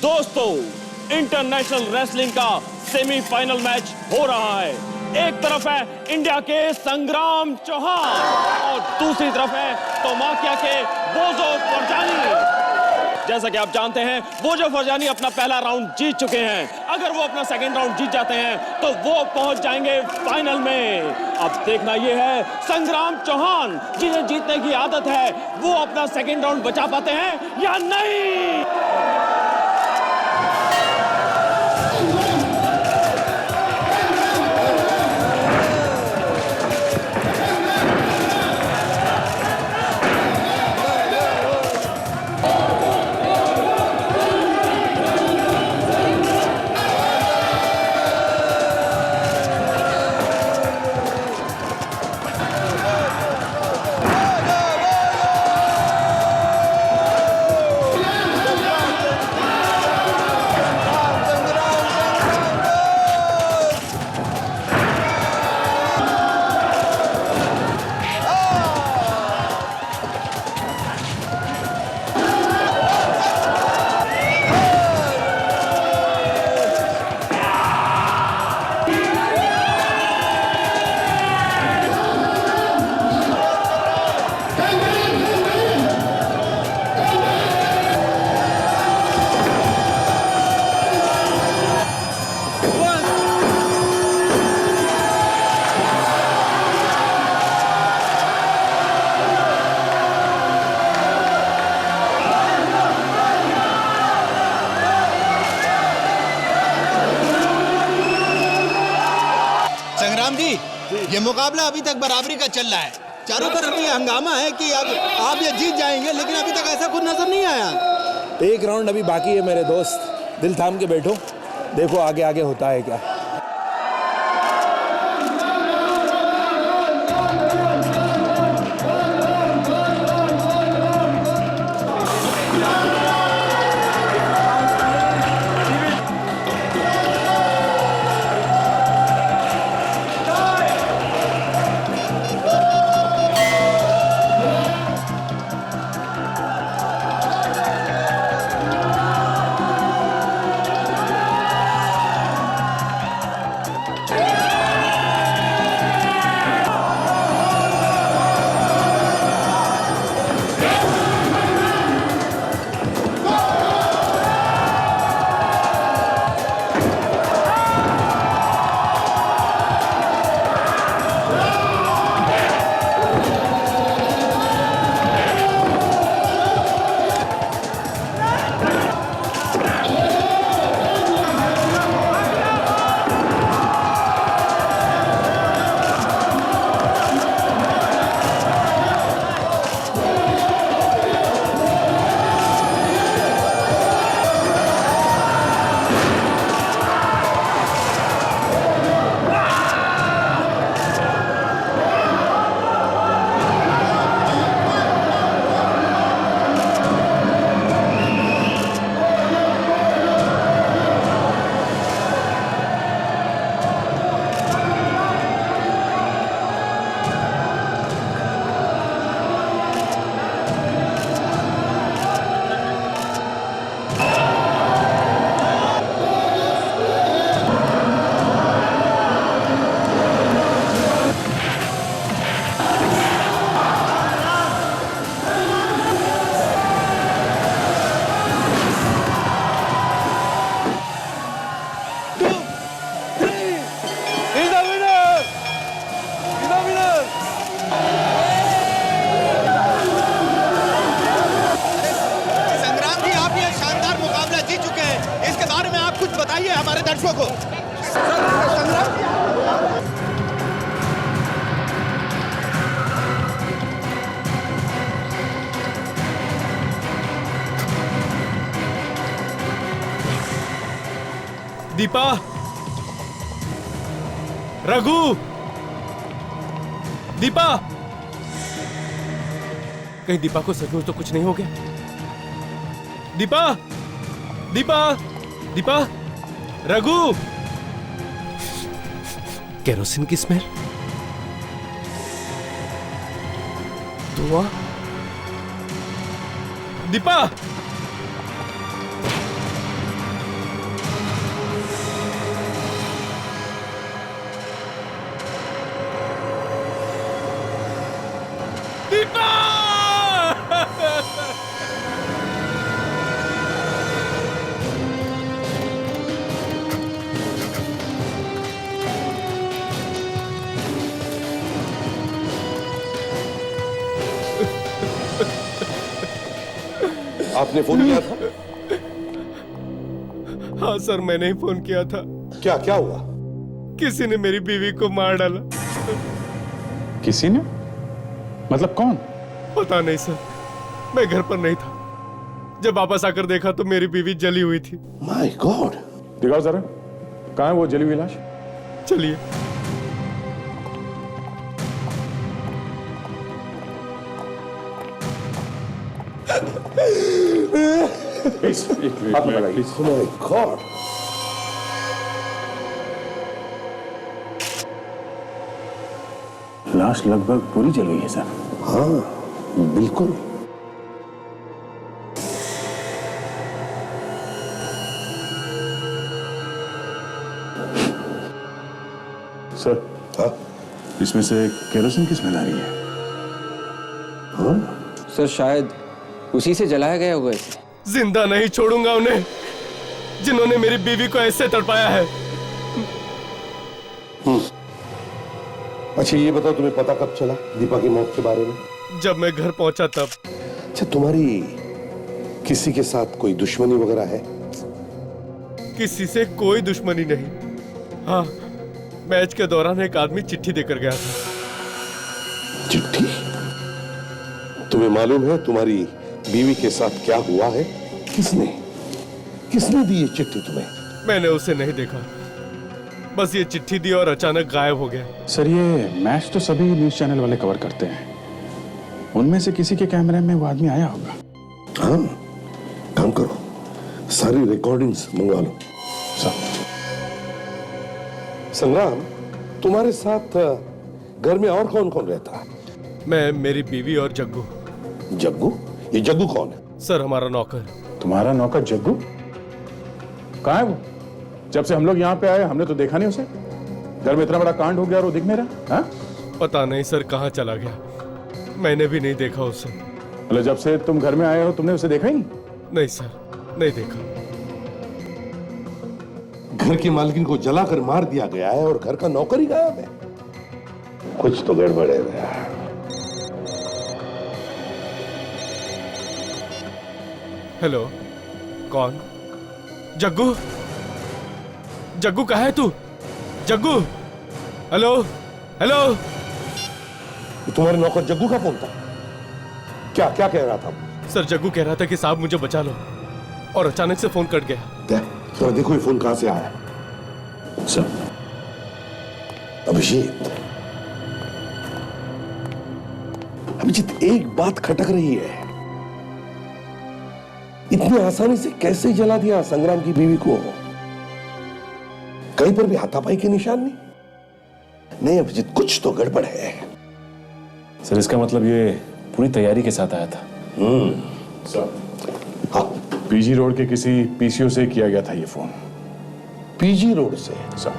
दोस्तों, international wrestling का semifinal match हो रहा है। एक तरफ है इंडिया के संग्राम चौहान और दूसरी तरफ है तोमाकिया के बोजो फरजानी। जैसा कि आप जानते हैं, बोजो फरजानी अपना पहला राउंड जीत चुके हैं। अगर वो अपना सेकेंड राउंड जीत जाते हैं तो वो पहुंच जाएंगे फाइनल में। अब देखना यह है संग्राम चौहान, जिन्हें जीतने की आदत है, वो अपना सेकेंड राउंड बचा पाते हैं या नहीं। ये मुकाबला अभी तक बराबरी का चल रहा है। चारों तरफ ये हंगामा है कि अब आप ये जीत जाएंगे, लेकिन अभी तक ऐसा कुछ नजर नहीं आया। एक राउंड अभी बाकी है मेरे दोस्त, दिल थाम के बैठो, देखो आगे आगे होता है क्या। बताइए हमारे दर्शकों को। दीपा, रघु, दीपा, कहीं दीपा को सचमुच तो कुछ नहीं हो गया? दीपा, दीपा, दीपा, रघु, केरोसिन की स्मेल, धुआं, दीपा, आपने फोन किया था? हाँ सर, मैंने ही फोन किया था। क्या क्या हुआ? किसी ने मेरी बीवी को मार डाला। किसी ने? मतलब कौन? पता नहीं सर, मैं घर पर नहीं था। जब वापस आकर देखा तो मेरी बीवी जली हुई थी। My God. दिखाओ जरा, कहाँ है वो जली हुई लाश? चलिए। हाथ में लगाइए। My God. लाश लगभग पूरी जल गई है सर। हाँ बिल्कुल। सर, हाँ इसमें से केरोसिन की स्मेल आ रही है। सर शायद उसी से जलाया गया होगा इसे। जिंदा नहीं छोड़ूंगा उन्हें जिन्होंने मेरी बीवी को ऐसे तड़पाया है। अच्छा ये बताओ, तुम्हें पता कब चला दीपा की मौत के बारे में? जब मैं घर पहुंचा तब। अच्छा, तुम्हारी किसी के साथ कोई दुश्मनी वगैरह है? किसी से कोई दुश्मनी नहीं। हाँ, मैच के दौरान एक आदमी चिट्ठी देकर गया था। चिट्ठी? तुम्हें मालूम है तुम्हारी बीवी के साथ क्या हुआ है? किसने दी ये चिट्ठी तुम्हें? मैंने उसे नहीं देखा, बस ये चिट्ठी दी और अचानक गायब हो गया। सर, ये मैच तो सभी न्यूज चैनल वाले कवर करते हैं। उनमें से किसी के कैमरे में वो आदमी आया होगा। हाँ, काम करो, सारी रिकॉर्डिंग्स मंगवा लो। सर, संग्राम, तुम्हारे साथ घर में और कौन कौन रहता है? मैं, मेरी बीवी और जग्गू। जग्गू? ये जग्गू कौन है? सर, हमारा नौकर। तुम्हारा नौकर जग्गू? कहाँ है वो? जब से हम लोग यहाँ पे आए हमने तो देखा नहीं उसे। घर में इतना बड़ा कांड हो गया और वो दिख नहीं रहा। हाँ? पता नहीं सर कहाँ चला गया, मैंने भी नहीं देखा उसे। मतलब जब से तुम घर में आए हो तुमने उसे देखा ही नहीं? नहीं सर, नहीं देखा। घर की मालकिन को जलाकर मार दिया गया है और घर का नौकर ही गायब है। कुछ तो गड़बड़ है भैया। हेलो, कौन? जग्गू? जग्गू कहाँ है तू? जग्गू? Hello hello. तुम्हारे नौकर जग्गू का फोन था? क्या क्या कह रहा था? सर, जग्गू कह रहा था कि साहब मुझे बचा लो, और अचानक से फोन कट गया। तो देखो ये फोन कहां से आया। सर, अभिजीत, एक बात खटक रही है। इतनी आसानी से कैसे जला दिया संग्राम की बीवी को? कहीं पर भी हाथापाई के निशान नहीं? नहीं अभिजीत, कुछ तो गड़बड़ है। सर, इसका मतलब ये पूरी तैयारी के साथ आया था। सर, हाँ, पीजी रोड के किसी पीसीओ से किया गया था ये फोन। पीजी रोड से? सर,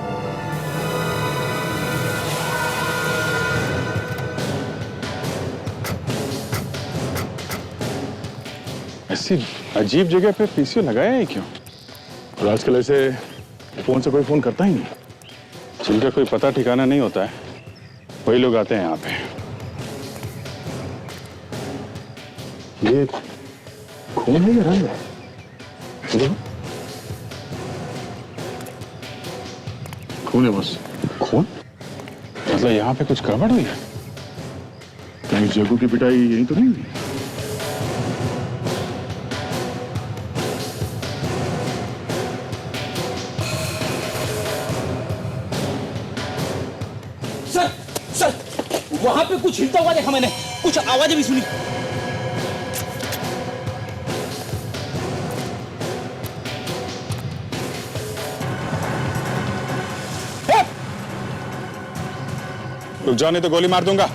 ऐसी अजीब जगह पे पीसीओ लगाया है क्यों? और आजकल ऐसे फोन से कोई फोन करता ही नहीं। जिनका कोई पता ठिकाना नहीं होता है वही लोग आते हैं यहाँ पे। ये खून है या रंग है? खून है बस। खून? मतलब यहाँ पे कुछ गड़बड़ हुई है? कहीं जग्गू की पिटाई यही तो नहीं हुई? सर, सर, वहां पे कुछ हिलता हुआ देखा मैंने, कुछ आवाजें भी सुनी। रुक जाओ नहीं तो गोली मार दूंगा।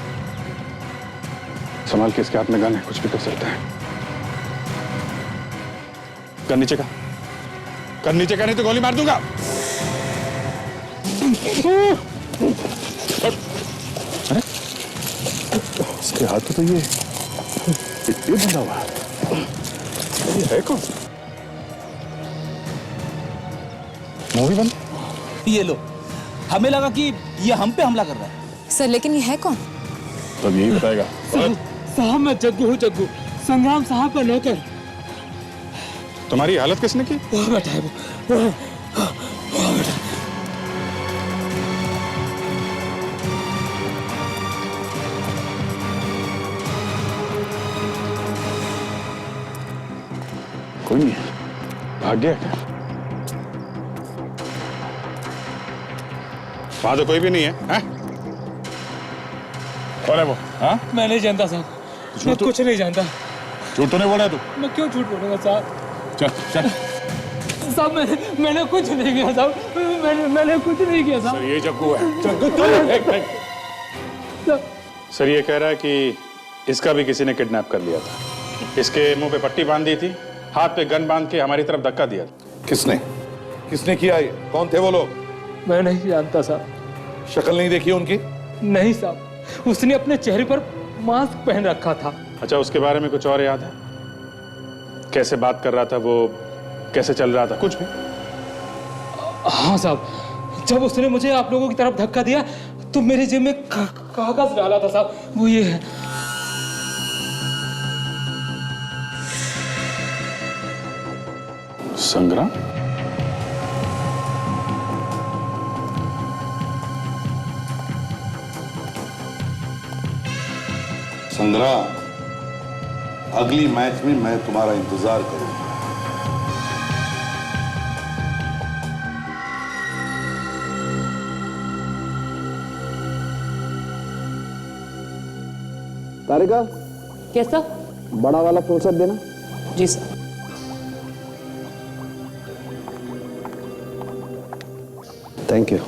संभाल के, इसके हाथ में गन है, कुछ भी कर सकता है। कर नीचे का, कर नीचे का, नहीं तो गोली मार दूंगा। अरे इसके हाथ तो ये बंधा हुआ ये है कौन? मूवी बंद? ये लो, हमें लगा कि ये हम पे हमला कर रहा है। सर, लेकिन ये है कौन? तब यही बताएगा। साहब, मैं जग्गू हूँ, जग्गू, संग्राम साहब का नौकर। तुम्हारी हालत किसने की? वो बैठा है वो बैठा। कोई नहीं है, भाग गया क्या? वहां तो कोई भी नहीं है, हैं? कौन है वो? हाँ? मैं नहीं जानता साहब, मैं कुछ नहीं जानता। झूठ तो नहीं बोला तू? मैं क्यों झूठ बोलूंगा साहब? चल चल। साहब मैंने कुछ नहीं किया साहब, मैंने कुछ नहीं किया साहब। सर ये जग्गू है। सर ये कह रहा है कि इसका भी किसी ने किडनैप कर लिया था। इसके मुंह पे पट्टी बांध दी थी, हाथ पे गन बांध के हमारी तरफ धक्का दिया। किसने किसने किया ये? कौन थे वो लोग? मैं नहीं जानता साहब। शक्ल नहीं देखी उनकी? नहीं साहब, उसने अपने चेहरे पर मास्क पहन रखा था। अच्छा, उसके बारे में कुछ और याद है? कैसे बात कर रहा था वो, कैसे चल रहा था, कुछ भी? हाँ साहब, जब उसने मुझे आप लोगों की तरफ धक्का दिया तो मेरे जेब में कागज डाला था साहब, वो ये है। संग्राम? संग्राम, अगली मैच में मैं तुम्हारा इंतजार करूंगा। तारिका, कैसा? बड़ा वाला फुर्सत देना। जी सर। Thank you.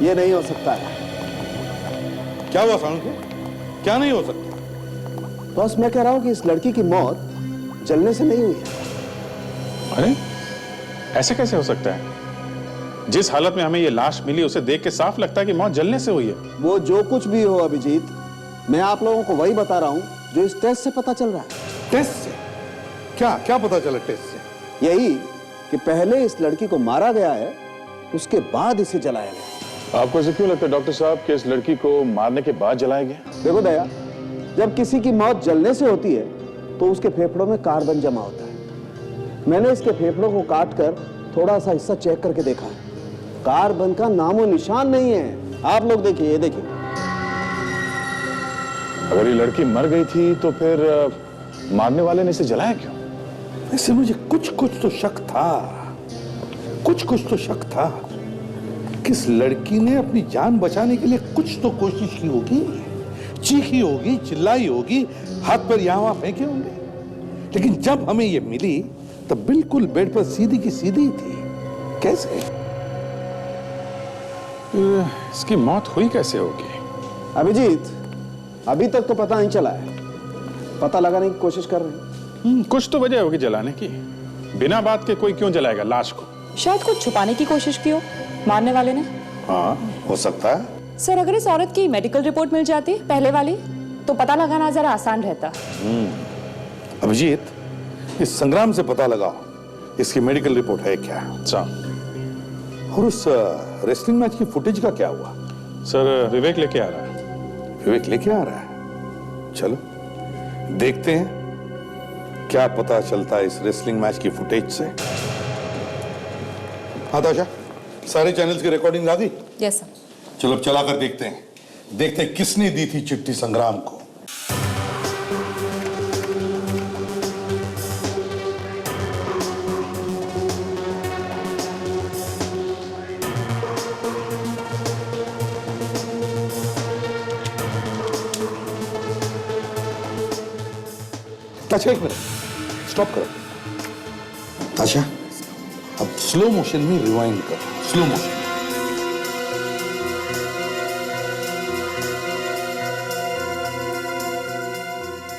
ये नहीं हो सकता है। क्या हुआ साउंड को? क्या नहीं हो सकता? बस मैं कह रहा हूं कि इस लड़की की मौत जलने से नहीं हुई है। अरे ऐसे कैसे हो सकता है? जिस हालत में हमें ये लाश मिली उसे देख के साफ लगता है कि मौत जलने से हुई है। वो जो कुछ भी हो अभिजीत, मैं आप लोगों को वही बता रहा हूं जो इस टेस्ट से पता चल रहा है। टेस्ट से? क्या क्या पता चला टेस्ट से? यही कि पहले इस लड़की को मारा गया है, उसके बाद इसे जलाया गया। आपको ऐसे क्यों लगता है डॉक्टर साहब कि इस लड़की को मारने के बाद जलाया गया? देखो दया, जब किसी की मौत जलने से होती है तो उसके फेफड़ों में कार्बन जमा होता है। मैंने इसके फेफड़ों को काट कर थोड़ा सा हिस्सा चेक करके देखा है, कार्बन का नामो निशान नहीं है। आप लोग देखिए, ये देखिए। अगर ये लड़की मर गई थी तो फिर मारने वाले ने इसे जलाया क्यों? इससे मुझे कुछ कुछ तो शक था, कुछ कुछ तो शक था। किस लड़की ने अपनी जान बचाने के लिए कुछ तो कोशिश की होगी, चीखी होगी, चिल्लाई होगी, हाथ पर यहाँ वहां फेंके होंगे। लेकिन जब हमें ये मिली तब बिल्कुल बेड पर सीधी की सीधी थी। कैसे? इसकी मौत हुई कैसे होगी? अभिजीत, अभी तक तो पता नहीं चला है, पता लगाने की कोशिश कर रहे हैं। कुछ तो वजह होगी जलाने की। बिना बात के कोई क्यों जलाएगा लाश को? शायद कुछ छुपाने की कोशिश की हो मारने वाले ने। हाँ, हो सकता है। सर, अगर इस औरत की मेडिकल रिपोर्ट मिल जाती पहले वाली तो पता लगाना जरा आसान रहता। अभिजीत, इस संग्राम से पता लगाओ इसकी मेडिकल रिपोर्ट है क्या। और उस रेसलिंग मैच की फुटेज का क्या हुआ? सर विवेक लेके आ रहा है। विवेक लेके आ रहा है? चलो देखते हैं क्या पता चलता है इस रेसलिंग मैच की फुटेज से। हाँ ताशा, सारे चैनल्स की रिकॉर्डिंग आ गई? Yes sir. चलो अब चलाकर देखते हैं किसने दी थी चिट्ठी संग्राम को। ताशा, एक मिनट, स्टॉप करो। ताशा, अब स्लो मोशन में रिवाइंड करो, स्लो मोशन।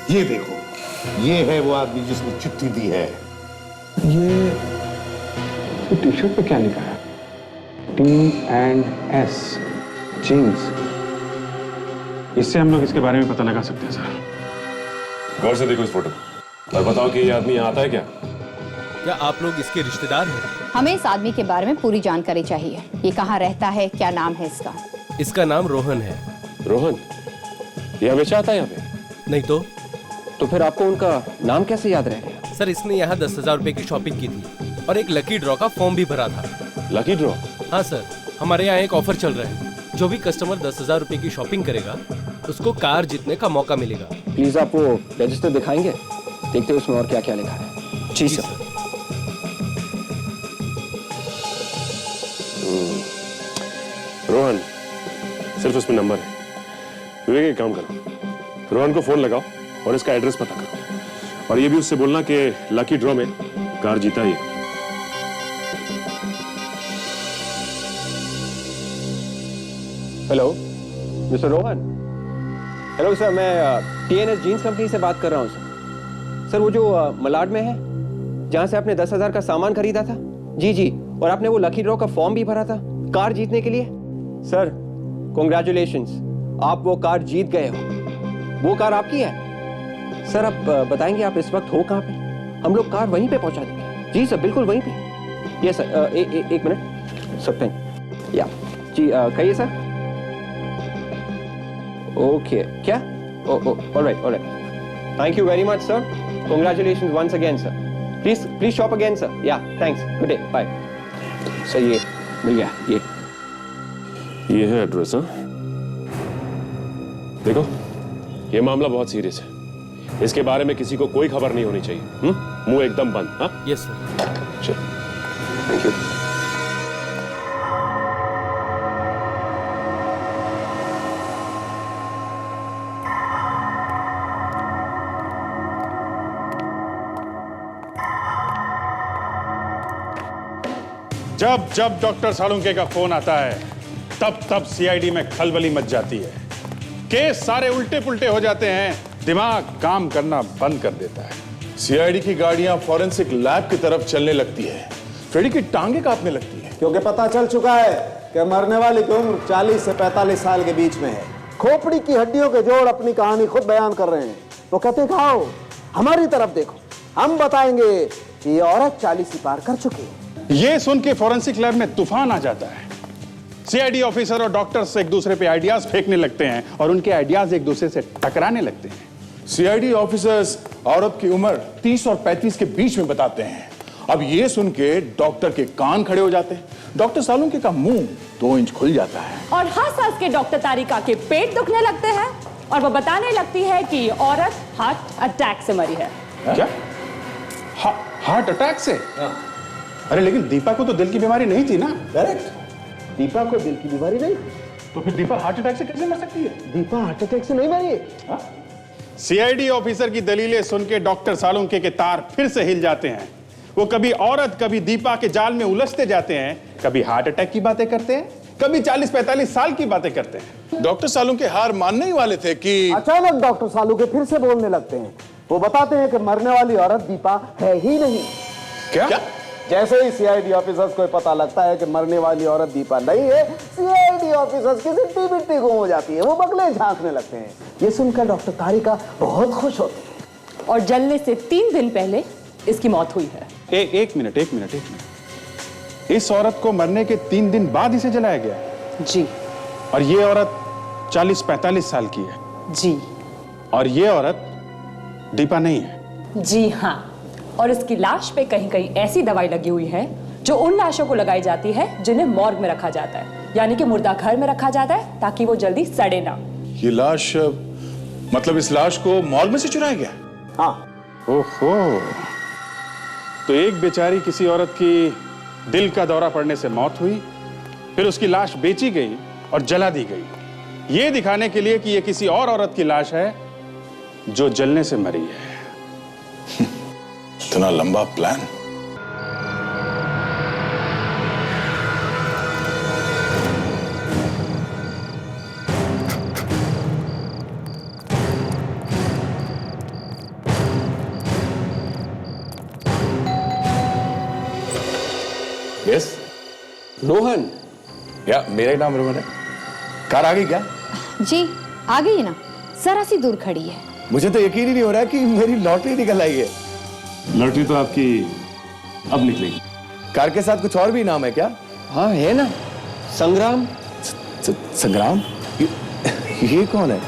ये देखो, ये है वो आदमी जिसने चिट्ठी दी है। टी शर्ट पे क्या लिखा है? T&S jeans. इससे हम लोग इसके बारे में पता लगा सकते हैं सर। गौर से देखो इस फोटो को और बताओ कि ये आदमी यहाँ आता है क्या? क्या आप लोग इसके रिश्तेदार हैं? हमें इस आदमी के बारे में पूरी जानकारी चाहिए। ये कहाँ रहता है, क्या नाम है इसका? इसका नाम रोहन है। रोहन? ये हमेशा आता है यहाँ पे? नहीं तो फिर आपको उनका नाम कैसे याद रह गया? सर, इसने यहाँ 10,000 रुपए की शॉपिंग की थी और एक लकी ड्रॉ का फॉर्म भी भरा था। Lucky draw? हाँ सर, हमारे यहाँ एक ऑफर चल रहा है। जो भी कस्टमर 10,000 रुपए की शॉपिंग करेगा उसको कार जीतने का मौका मिलेगा। प्लीज आप वो रजिस्टर दिखाएंगे, देखते हैं उसमें और क्या क्या लिखा है। जी सर। रोहन, सिर्फ उसमें नंबर है। विवेक, एक काम करो, रोहन को फोन लगाओ और इसका एड्रेस पता करो और ये भी उससे बोलना कि लकी ड्रॉ में कार जीता ही। Hello mister Rohan. Hello sir, मैं T&S जीन्स कंपनी से बात कर रहा हूँ सर। सर वो जो मलाड में है जहाँ से आपने 10,000 का सामान खरीदा था। जी जी, और आपने वो लकी ड्रॉ का फॉर्म भी भरा था कार जीतने के लिए। सर कॉन्ग्रेचुलेशंस, आप वो कार जीत गए हो। वो कार आपकी है। सर आप बताएंगे आप इस वक्त हो कहाँ पे? हम लोग कार वहीं पे पहुँचा देंगे। जी सर, बिल्कुल वहीं पे। यस सर, एक मिनट सर, पेन या जी, कहिए सर। ओके, क्या? Alright. Thank you very much sir. Congratulations once again sir. Please shop again sir. Yeah thanks, good day, bye. Sir ये मिल गया, ये है एड्रेस। हाँ, देखो ये मामला बहुत सीरियस है। इसके बारे में किसी को कोई खबर नहीं होनी चाहिए। मुंह एकदम बंद। हाँ यस सर। चल, थैंक यू। जब जब डॉक्टर सालुंके का फोन आता है तब तब सीआईडी में खलबली मच जाती है। केस सारे उल्टे पुल्टे हो जाते हैं, दिमाग काम करना बंद कर देता है। सीआईडी की गाड़ियां फॉरेंसिक लैब की तरफ चलने लगती है। फ्रेडी की टांगे कांपने लगती है, क्योंकि पता चल चुका है कि मरने वाले की उम्र 40 से 45 साल के बीच में है। खोपड़ी की हड्डियों के जोड़ अपनी कहानी खुद बयान कर रहे हैं। वो कहते हैं खाओ, हमारी तरफ देखो, हम बताएंगे कि ये औरत 40 ही पार कर चुकी है। ये सुन के फॉरेंसिक लैब में तूफान आ जाता है। सीआईडी ऑफिसर और डॉक्टर्स एक दूसरे पे आइडियाज फेंकने लगते हैं और उनके आइडियाज एक दूसरे से टकराने लगते हैं। सीआईडी ऑफिसर्स औरत की उम्र 30 और 35 के बीच में बताते हैं। अब ये सुन के डॉक्टर के कान खड़े हो जाते हैं। डॉक्टर सालुंके का मुंह 2 इंच खुल जाता है और हंस हंस के डॉक्टर तारिका के पेट दुखने लगते हैं और वो बताने लगती है कि औरत हार्ट अटैक से मरी है। क्या? हार्ट अटैक से? अरे लेकिन दीपा को तो दिल की बीमारी नहीं थी ना? करेक्ट, दीपा को दिल की बीमारी नहीं। तो फिर दीपा हार्ट अटैक से कैसे मर सकती है? दीपा हार्ट अटैक से नहीं मरी। सीआईडी ऑफिसर की दलीलें सुन के डॉक्टर सालुंके के तार फिर से हिल जाते हैं। वो कभी औरत, कभी दीपा के जाल में उलझते जाते हैं, कभी हार्ट अटैक की बातें करते हैं, कभी 40-45 साल की बातें करते हैं। डॉक्टर सालुंके हार मानने ही वाले थे कि अचानक डॉक्टर सालुंके फिर से बोलने लगते हैं। वो बताते हैं कि मरने वाली औरत दीपा है ही नहीं। क्या? जैसे ही सीआईडी ऑफिसर्स को पता लगता है कि मरने वाली औरत दीपा नहीं है, सीआईडी ऑफिसर्स की सिट्टी बिट्टी गुम हो जाती है। वो बगले झांकने लगते हैं। ये सुनकर डॉक्टर तारिका बहुत खुश होती है। और जलने से 3 दिन पहले इसकी मौत हुई है। एक मिनट। इस औरत को मरने के 3 दिन बाद इसे जलाया गया? जी। और ये औरत 40-45 साल की है? जी। और ये औरत दीपा नहीं है? जी हाँ, और इसकी लाश पे कहीं कहीं ऐसी दवाई लगी हुई है जो उन लाशों को लगाई जाती है जिन्हें मॉर्ग में रखा जाता है, यानी कि मुर्दा घर में रखा जाता है ताकि वो जल्दी सड़े ना। ये लाश, मतलब इस लाश को मॉर्ग में से चुराया गया? हाँ। ओहो, तो एक बेचारी किसी औरत की दिल का दौरा पड़ने से मौत हुई, फिर उसकी लाश बेची गई और जला दी गई, ये दिखाने के लिए कि ये किसी और औरत की लाश है जो जलने से मरी है। इतना लंबा प्लान। यस रोहन। या मेरा ही नाम रोहन है। कार आ गई क्या? जी आ गई है ना, जरा सी दूर खड़ी है। मुझे तो यकीन ही नहीं हो रहा कि मेरी लॉटरी निकल आई है। लॉटरी तो आपकी अब निकलेगी। कार के साथ कुछ और भी नाम है क्या? हाँ है ना, संग्राम। संग्राम? ये कौन है?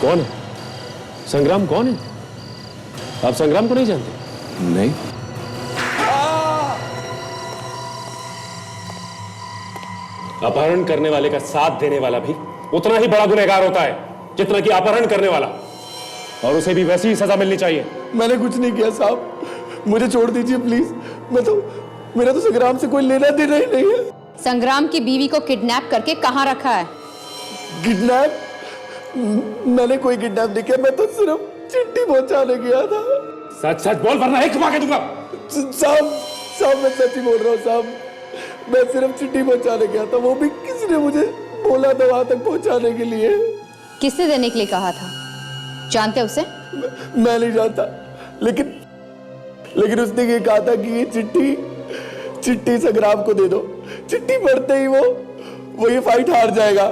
कौन है? संग्राम कौन है? आप संग्राम को नहीं जानते? नहीं। अपहरण करने वाले का साथ देने वाला भी उतना ही बड़ा गुनहगार होता है जितना कि अपहरण करने वाला, और उसे भी वैसी ही सजा मिलनी चाहिए। मैंने कुछ नहीं किया साहब, मुझे छोड़ दीजिए प्लीज। मेरा तो संग्राम से कोई लेना देना ही नहीं है। संग्राम की बीवी को किडनैप करके कहाँ रखा है? किडनैप? मैंने कोई किडनैप नहीं किया, मैं तो सिर्फ चिट्ठी पहुंचाने गया था। सच सच बोल वरना एक घुमा के दूंगा। साहब मैं सच ही बोल रहा हूँ साहब, मैं सिर्फ चिट्ठी पहुंचाने गया था, वो भी किसी ने मुझे बोला था वहां तक पहुंचाने के लिए। किसने देने के लिए कहा था? जानते उसे? मैं नहीं जानता, लेकिन उसने ये कहा था कि ये चिट्ठी संग्राम को दे दो। चिट्ठी पढ़ते ही वो ये फाइट हार जाएगा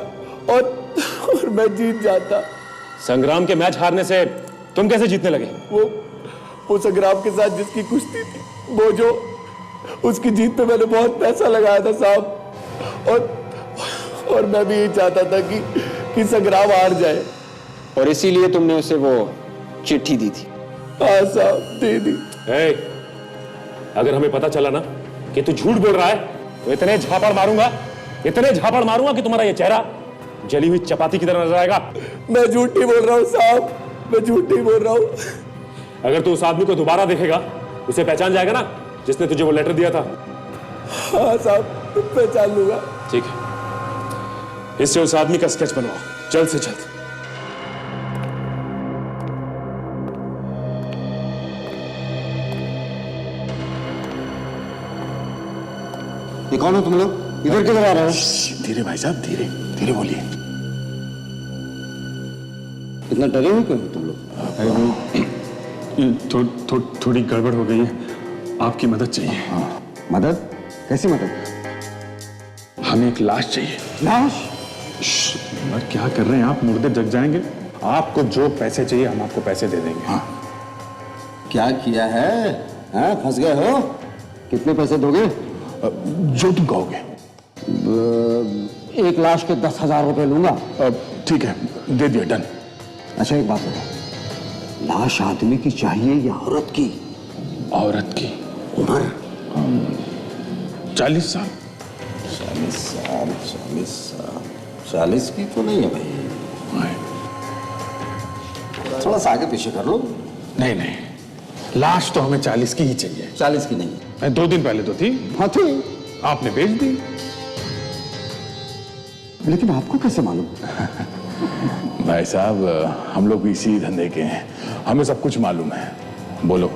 और मैं जीत जाता। संग्राम के मैच हारने से तुम कैसे जीतने लगे? वो संग्राम के साथ जिसकी कुश्ती थी, वो जो उसकी जीत पे मैंने बहुत पैसा लगाया था साहब, और मैं भी यही चाहता था कि संग्राम हार जाए। और इसीलिए तुमने उसे वो चिट्ठी दी थी? हाँ साहब, दे दी। अगर हमें पता चला ना कि तू झूठ बोल रहा है तो इतने झापड़ मारूंगा कि तुम्हारा ये चेहरा जली हुई चपाती की तरह नजर आएगा। मैं झूठ नहीं बोल रहा हूँ साहब, मैं झूठ नहीं बोल रहा हूँ। अगर तू उस आदमी को दोबारा देखेगा, उसे पहचान जाएगा ना जिसने तुझे वो लेटर दिया था? हाँ साहब, पहचान लूंगा। ठीक है, इससे उस आदमी का स्केच बनवाओ जल्द से जल्द। ये कौन हो तुम लोग? इधर किधर आ रहे हो? धीरे भाई साहब, धीरे धीरे बोलिए। इतना डरे हुए क्यों तुम लोग? थोड़ी गड़बड़ हो गई है, आपकी मदद चाहिए। हाँ, मदद? कैसी मदद? हमें एक लाश चाहिए। लाश? और क्या कर रहे हैं आप? मुर्दे जग जाएंगे। आपको जो पैसे चाहिए हम आपको पैसे दे देंगे। हाँ। क्या किया है? हाँ, फंस गए हो? कितने पैसे दोगे? जो तुम कहोगे। एक लाश के 10,000 रुपए लूंगा। ठीक है, दे दिया, डन। अच्छा एक बात बताओ, लाश आदमी की चाहिए या औरत की? औरत की। उम्र? 40 साल। 40 साल, 40 साल। 40 की तो नहीं है भाई, थोड़ा सा आगे पीछे कर लो। नहीं, लाश तो हमें 40 की ही चाहिए। 40 की नहीं? 2 दिन पहले तो थी। हाँ थी, आपने बेच दी। लेकिन आपको कैसे मालूम? भाई साहब, हम लोग भी इसी धंधे के हैं, हमें सब कुछ मालूम है। बोलो,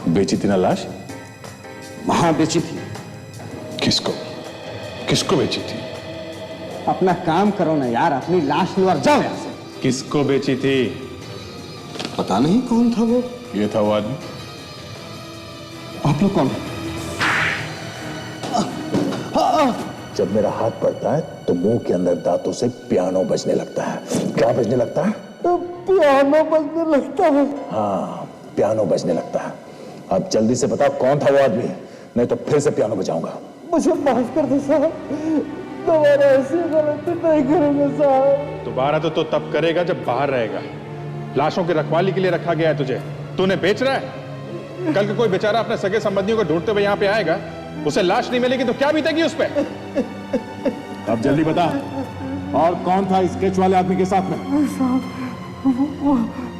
बेची थी ना लाश? वहां बेची थी। किसको बेची थी? अपना काम करो ना यार, अपनी लाश लो और जाओ यहां से। किसको बेची थी? पता नहीं कौन था वो। ये था वो आदमी। आप लोग कौन है? जब मेरा हाथ पड़ता है तो मुंह के अंदर दांतों से पियानो बजने लगता है। क्या बजने लगता है? पियानो बजने लगता है। हाँ, पियानो बजने लगता है। अब जल्दी से बताओ कौन था वो आदमी, नहीं तो फिर से पियानो बजाऊंगा। मुझे माफ कर दो साहब, दोबारा ऐसी गलती नहीं करूंगा साहब। दोबारा तो तब करेगा जब बाहर रहेगा। लाशों की रखवाली के लिए रखा गया है तुझे, तूने बेच रहा है। कल को कोई बेचारा अपने सगे संबंधियों को ढूंढते हुए यहाँ पे आएगा, उसे लाश नहीं मिलेगी तो क्या बीतेगी उस पे? अब जल्दी बता, और कौन था स्केच वाले आदमी के साथ में?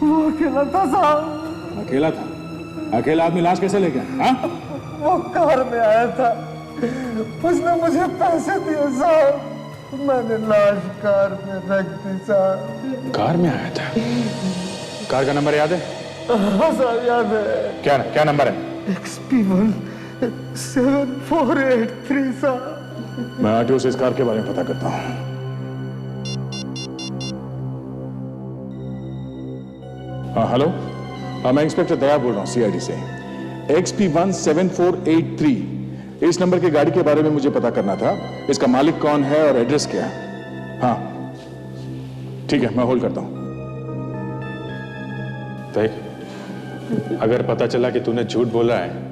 वो अकेला था साहब। अकेला था? अकेला आदमी लाश कैसे ले गया? हाँ? वो कार में आया था, उसने मुझे पैसे दिए साहब, मैंने लाश कार में रख दी साहब। कार में आया था? कार का नंबर याद है? हाँ साहब याद है। क्या नंबर है? XP1 7483 साहब। मैं आरटीओ से इस कार के बारे में पता करता हूँ। हाँ हेलो, मैं इंस्पेक्टर दया बोल रहा हूँ CID से। XP1 7483 इस नंबर की गाड़ी के बारे में मुझे पता करना था। इसका मालिक कौन है और एड्रेस क्या है? हाँ ठीक है, मैं होल्ड करता हूं। देख, अगर पता चला कि तूने झूठ बोला है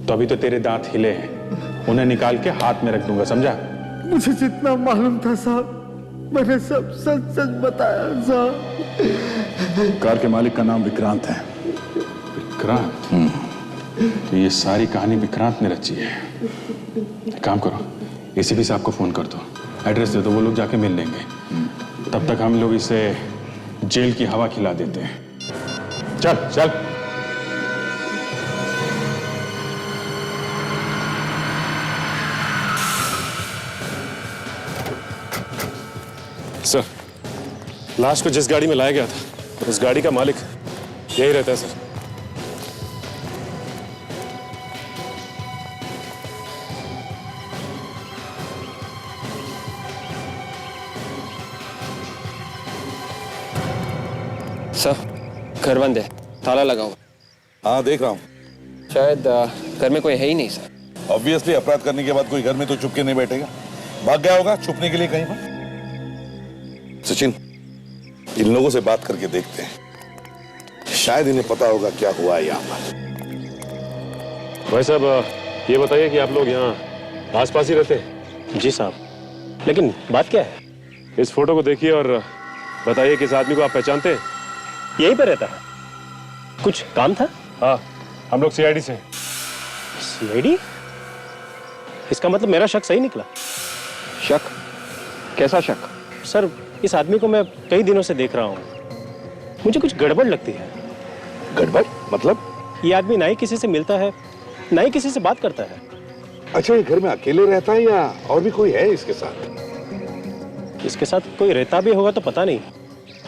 तो अभी तो तेरे दांत हिले हैं, उन्हें निकाल के हाथ में रख दूंगा, समझा? मुझे जितना मालूम था साहब, मैंने सब सच सच बताया साहब। कार के मालिक का नाम विक्रांत है। विक्रांत? तो ये सारी कहानी विक्रांत ने रची है। एक काम करो, एसीपी साहब को फोन कर दो, एड्रेस दे दो, वो लोग जाके मिल लेंगे। तब तक हम लोग इसे जेल की हवा खिला देते हैं। चल चल। सर, लाश को जिस गाड़ी में लाया गया था उस गाड़ी का मालिक यही रहता है सर। सर, घर बंद है, ताला लगा हुआ। हाँ देख रहा हूँ। शायद घर में कोई है ही नहीं सर। ऑब्वियसली अपराध करने के बाद कोई घर में तो चुप के नहीं बैठेगा, भाग गया होगा छुपने के लिए कहीं पर। सचिन, इन लोगों से बात करके देखते हैं, शायद इन्हें पता होगा क्या हुआ है यहाँ पर। भाई साहब, ये बताइए कि आप लोग यहाँ आसपास ही रहते हैं? जी साहब, लेकिन बात क्या है? इस फोटो को देखिए और बताइए कि इस आदमी को आप पहचानते हैं? यहीं पर रहता है। कुछ काम था? हाँ, हम लोग सीआईडी से। सीआईडी? इसका मतलब मेरा शक सही निकला। शक? कैसा शक? सर, इस आदमी को मैं कई दिनों से देख रहा हूँ, मुझे कुछ गड़बड़ लगती है। गड़बड़ मतलब? ये आदमी ना ही किसी से मिलता है, ना ही किसी से बात करता है। अच्छा, ये घर में अकेले रहता है या और भी कोई है इसके साथ? इसके साथ कोई रहता भी होगा तो पता नहीं,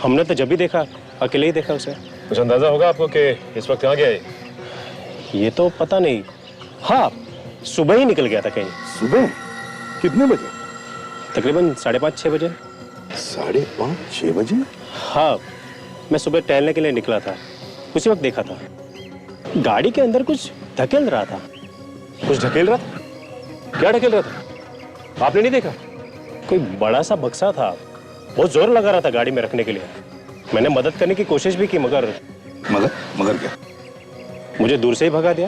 हमने तो जब भी देखा अकेले ही देखा उसे। कुछ अंदाजा होगा आपको कि इस वक्त कहाँ गया है? ये तो पता नहीं। हाँ, सुबह ही निकल गया था कहीं। सुबह? कितने बजे? तकरीबन 5:30-6 बजे। 5:30-6 बजे? हाँ, मैं सुबह टहलने के लिए निकला था, उसी वक्त देखा था। गाड़ी के अंदर कुछ धकेल रहा था। कुछ ढकेल रहा था? क्या ढकेल रहा था? आपने नहीं देखा? कोई बड़ा सा बक्सा था, बहुत जोर लगा रहा था गाड़ी में रखने के लिए। मैंने मदद करने की कोशिश भी की, मगर मगर क्या? मुझे दूर से ही भगा दिया।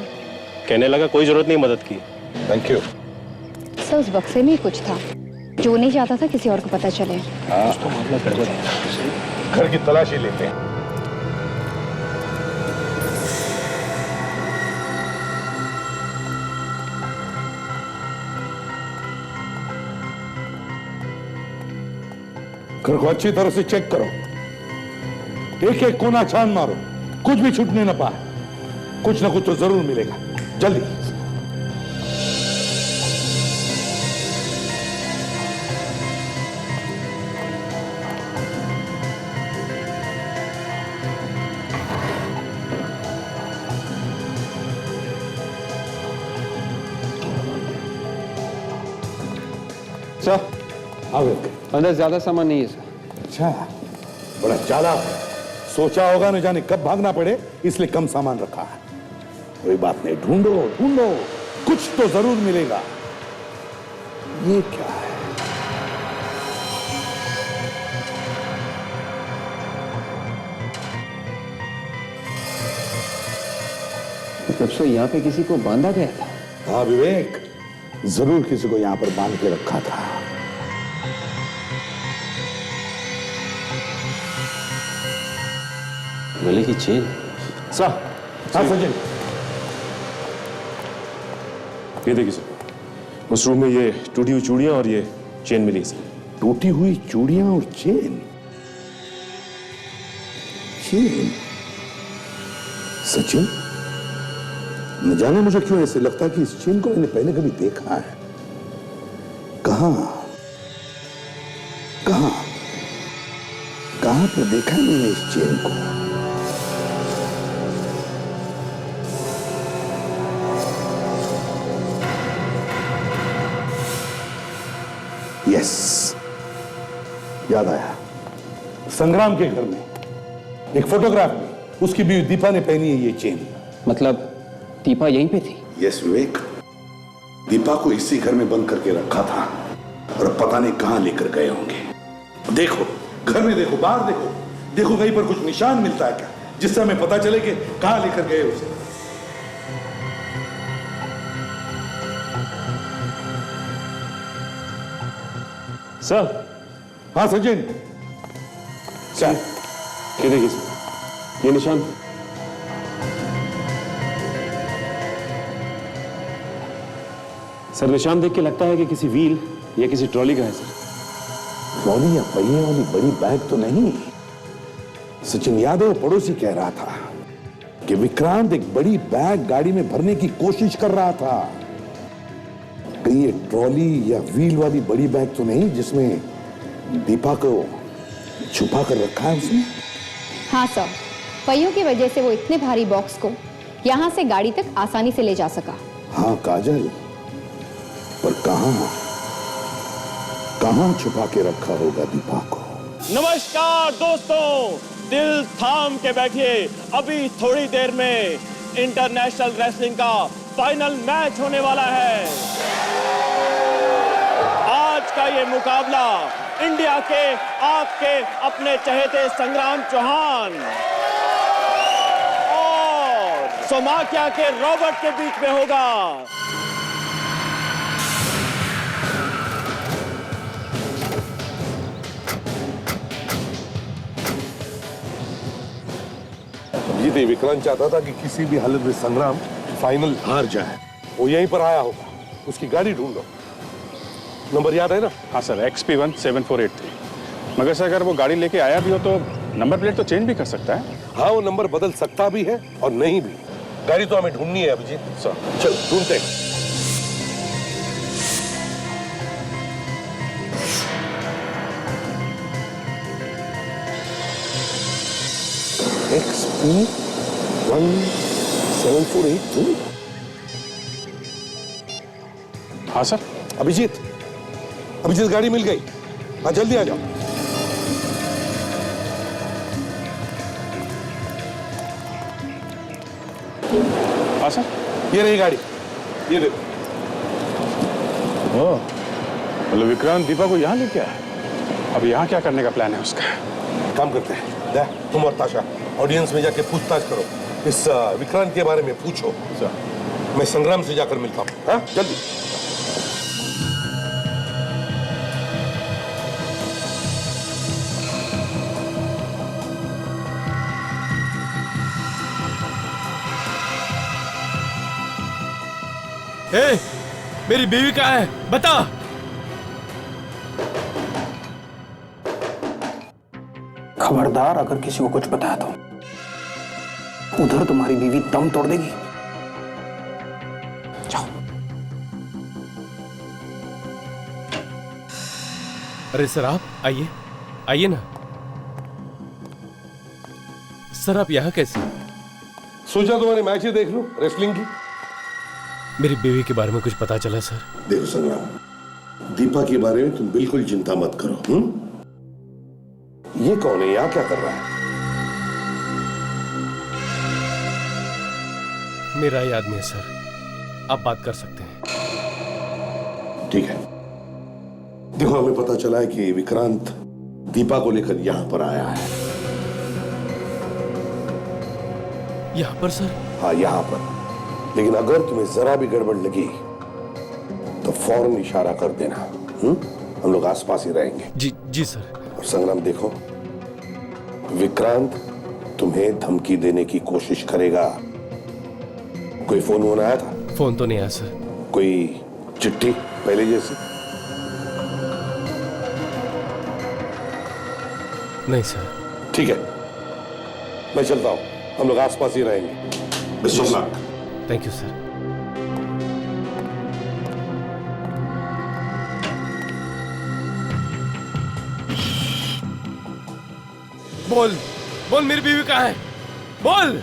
कहने लगा कोई जरूरत नहीं मदद की। Thank you. सर, उस बक्से में कुछ था जो नहीं चाहता था किसी और को पता चले। कुछ तो मामला गड़बड़ है। घर की तलाशी लेते हैं। घर को अच्छी तरह से चेक करो, एक एक कोना छान मारो, कुछ भी छूटने न पाए। कुछ ना कुछ तो जरूर मिलेगा, जल्दी। सर, अंदर ज्यादा सामान नहीं है सर। अच्छा, बड़ा चालाक है। सोचा होगा न जाने कब भागना पड़े, इसलिए कम सामान रखा है। कोई बात नहीं, ढूंढो ढूंढो, कुछ तो जरूर मिलेगा। ये क्या है? तब से यहाँ पे किसी को बांधा गया था। हाँ विवेक, जरूर किसी को यहाँ पर बांध के रखा था। गले की चेन। सर, सचिन, ये देखिए सर, उस रूम में ये टूटी हुई चूड़ियां और ये चेन मिली है सर। टूटी हुई चूड़ियां और चेन? चेन? सचिन, न जाने मुझे क्यों ऐसे लगता है कि इस चेन को मैंने पहले कभी देखा है। कहां कहां कहां पर देखा है मैंने इस चेन को? यस, याद आया। संग्राम के घर में एक फोटोग्राफ में उसकी बीवी दीपा ने पहनी है ये चेन। मतलब दीपा यहीं पे थी? यस विवेक, दीपा को इसी घर में बंद करके रखा था और अब पता नहीं कहां लेकर गए होंगे। देखो, घर में देखो, बाहर देखो, देखो कहीं पर कुछ निशान मिलता है क्या, जिससे हमें पता चले कि कहां लेकर गए उसे। सर। हाँ सचिन। सर, ये देखिए सर, ये निशान। सर, निशान देख के लगता है कि किसी व्हील या किसी ट्रॉली का है सर। ट्रॉली या पहिए वाली बड़ी बैग तो नहीं। सचिन यादव पड़ोसी कह रहा था कि विक्रांत एक बड़ी बैग गाड़ी में भरने की कोशिश कर रहा था। कहीं ये ट्रॉली या व्हील वाली बड़ी बैग तो नहीं जिसमें दीपा को छुपा कर रखा है उसने? हाँ सर, पहियों की वजह से वो इतने भारी बॉक्स को यहाँ से गाड़ी तक आसानी से ले जा सका। हाँ काजल, पर कहां छुपा के रखा होगा दीपा को? नमस्कार दोस्तों, दिल थाम के बैठिए, अभी थोड़ी देर में इंटरनेशनल रेसलिंग का फाइनल मैच होने वाला है। आज का ये मुकाबला इंडिया के आपके अपने चहेते संग्राम चौहान और सोमाकिया के रॉबर्ट के बीच में होगा। ये विक्रांत चाहता था कि किसी भी हालत में संग्राम फाइनल हार जाए। वो यहीं पर आया होगा, उसकी गाड़ी ढूंढो। नंबर याद है ना? हाँ सर, XP17483। मगर सर अगर वो गाड़ी लेके आया भी हो तो नंबर प्लेट तो चेंज भी कर सकता है। हाँ, वो नंबर बदल सकता भी है और नहीं भी। गाड़ी तो हमें ढूंढनी है अभिजीत। सर चल ढूंढते हैं। XP17483। हाँ सर। अभिजीत गाड़ी मिल गई। हाँ जल्दी आ जाओ। हाँ सर, ये रही गाड़ी, ये देखो। ओह, मतलब विक्रांत दीपा को यहाँ लेके आया। अब यहाँ क्या करने का प्लान है उसका? काम करते हैं, तुम और ताशा ऑडियंस में जाके पूछताछ करो, इस विक्रांत के बारे में पूछो। मैं संग्राम से जाकर मिलता हूँ। हाँ जल्दी। ए, मेरी बीवी कहाँ है? बता। खबरदार, अगर किसी को कुछ बताया तो उधर तुम्हारी बीवी दम तोड़ देगी। जाओ। अरे सर, आप आइए, आइए ना। सर आप यहाँ कैसे? सोचा तुम्हारी मैच ही देख लो रेसलिंग की। मेरी बीवी के बारे में कुछ पता चला सर? देखो संग्राम, दीपा के बारे में तुम बिल्कुल चिंता मत करो। ये कौन है? यहाँ क्या कर रहा है? मेरा ही आदमी है सर, आप बात कर सकते हैं। ठीक है। देखो, हमें पता चला है कि विक्रांत दीपा को लेकर यहाँ पर आया है। यहाँ पर सर? हाँ यहाँ पर। लेकिन अगर तुम्हें जरा भी गड़बड़ लगी तो फौरन इशारा कर देना। हम लोग आसपास ही रहेंगे। जी सर। और संग्राम देखो, विक्रांत तुम्हें धमकी देने की कोशिश करेगा। कोई फोन आया था? फोन तो नहीं आया सर। कोई चिट्ठी पहले जैसी? नहीं सर। ठीक है, मैं चलता हूं, हम लोग आसपास ही रहेंगे। Best of luck. Thank you sir. बोल मेरी बीवी कहाँ है? बोल।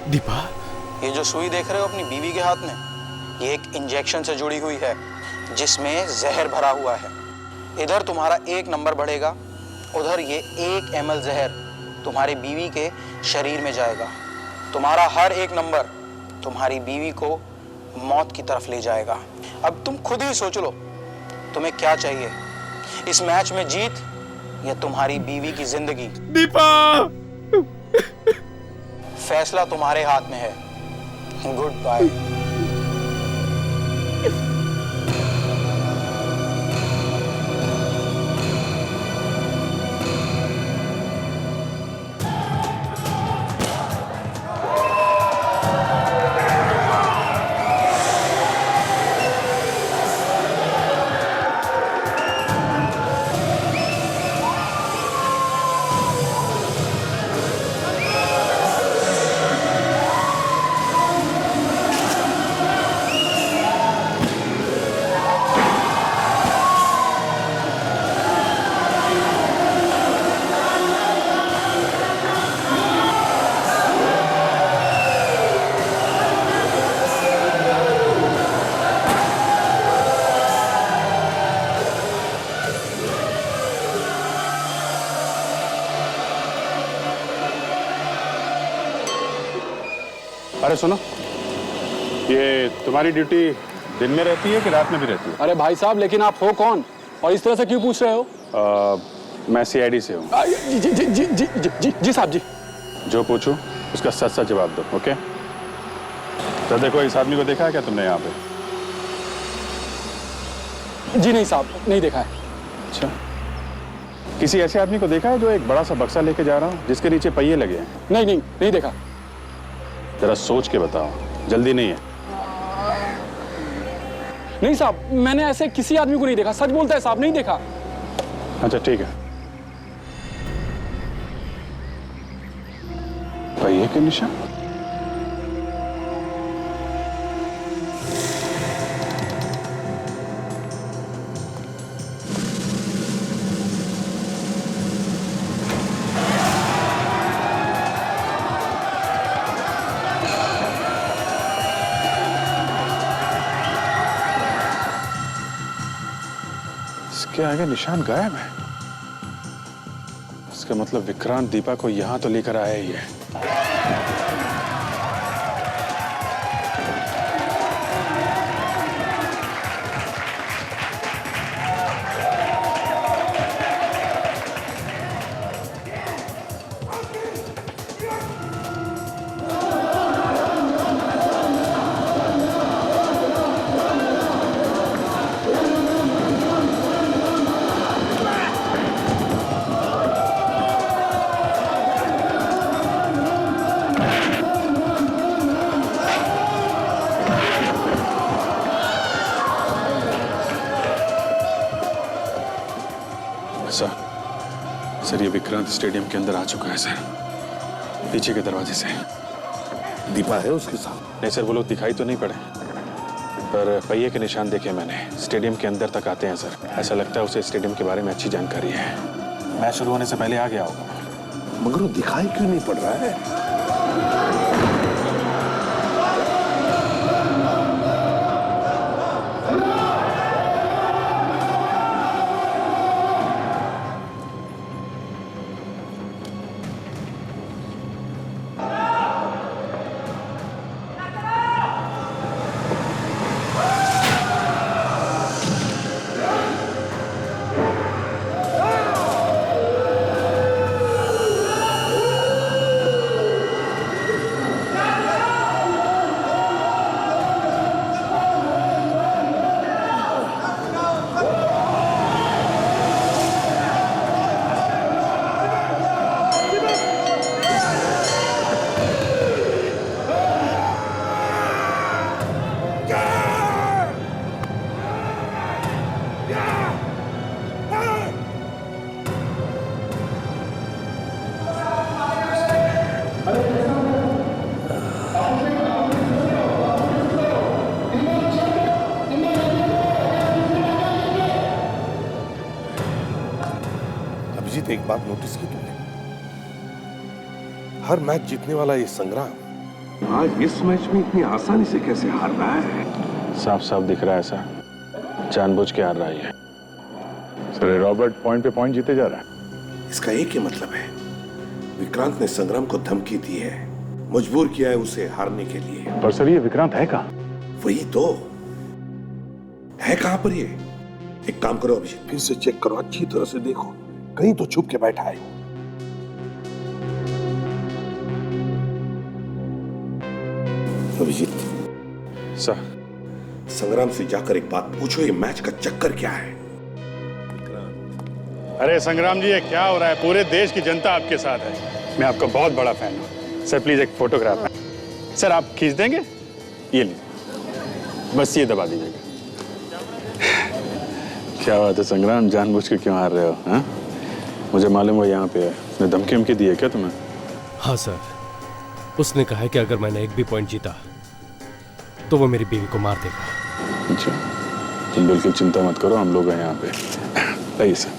दीपा, ये जो सुई देख रहे हो अपनी बीवी के हाथ में, ये एक इंजेक्शन से जुड़ी हुई है जिसमें जहर भरा हुआ है। इधर तुम्हारा 1 नंबर बढ़ेगा, उधर ये 1 ml जहर तुम्हारी बीवी के शरीर में जाएगा। तुम्हारा हर 1 नंबर तुम्हारी बीवी को मौत की तरफ ले जाएगा। अब तुम खुद ही सोच लो, तुम्हें क्या चाहिए, इस मैच में जीत या तुम्हारी बीवी की जिंदगी? दीपा! फैसला तुम्हारे हाथ में है। Goodbye. अरे सुनो, ये तुम्हारी ड्यूटी दिन में रहती है कि रात में भी रहती है? अरे भाई साहब, लेकिन आप हो कौन और इस तरह से क्यों पूछ रहे हो? मैं सीआईडी से हूँ। जी जी जी जी जी जी जी जी साहब जी। जो पूछूं उसका सच सच जवाब दो, ओके? तो देखो, इस आदमी को देखा है क्या तुमने यहाँ पे? जी नहीं साहब, नहीं देखा है। अच्छा, किसी ऐसे आदमी को देखा है जो एक बड़ा सा बक्सा लेके जा रहा हो जिसके नीचे पहिए लगे हैं? नहीं नहीं, नहीं देखा। जरा सोच के बताओ, जल्दी नहीं है। नहीं साहब, मैंने ऐसे किसी आदमी को नहीं देखा। सच बोलता है साहब, नहीं देखा। अच्छा ठीक है। पहिए के निशान? इसके आगे निशान गायब है। इसका मतलब विक्रांत दीपा को यहां तो लेकर आया ही है। सर, ये विक्रांत स्टेडियम के अंदर आ चुका है सर, पीछे के दरवाजे से। दीपा है उसके साथ? नहीं सर, वो लोग दिखाई तो नहीं पड़े, पर पहिए के निशान देखे मैंने। स्टेडियम के अंदर तक आते हैं सर। ऐसा लगता है उसे स्टेडियम के बारे में अच्छी जानकारी है। मैच शुरू होने से पहले आ गया होगा। मगर वो दिखाई क्यों नहीं पड़ रहा है? एक बात नोटिस की तुमने? हर मैच जीतने वाला ये संग्राम आज इस मैच में इतनी आसानी से कैसे हार रहा है? साफ साफ दिख रहा है सर, जानबूझ के हार रहा है। सर रॉबर्ट पॉइंट पे पॉइंट जीते जा रहा है। इसका एक ही मतलब है, विक्रांत ने संग्राम को धमकी दी है, मजबूर किया है उसे हारने के लिए। पर सर ये विक्रांत है कहाँ? वही तो है, कहां पर ये? एक काम करो अभिजीत, फिर से चेक करो, अच्छी तरह से देखो, कहीं तो छुप के बैठा है। अभिजीत सर, संग्राम से जाकर एक बात पूछो, ये मैच का चक्कर क्या है? अरे संग्राम जी, ये क्या हो रहा है? पूरे देश की जनता आपके साथ है। मैं आपका बहुत बड़ा फैन हूँ। सर प्लीज एक फोटोग्राफ है। सर आप खींच देंगे? ये लीजिए, बस ये दबा दीजिएगा। क्या बात है संग्राम, जानबूझ के क्यों हार रहे हो? हाँ, मुझे मालूम है यहाँ पे है। उसने धमकी वमकी दी है क्या तुम्हें? हाँ सर, उसने कहा है कि अगर मैंने एक भी पॉइंट जीता तो वो मेरी बीवी को मार देगा। अच्छा, तुम बिल्कुल चिंता मत करो, हम लोग हैं यहाँ पे। लाइए sir,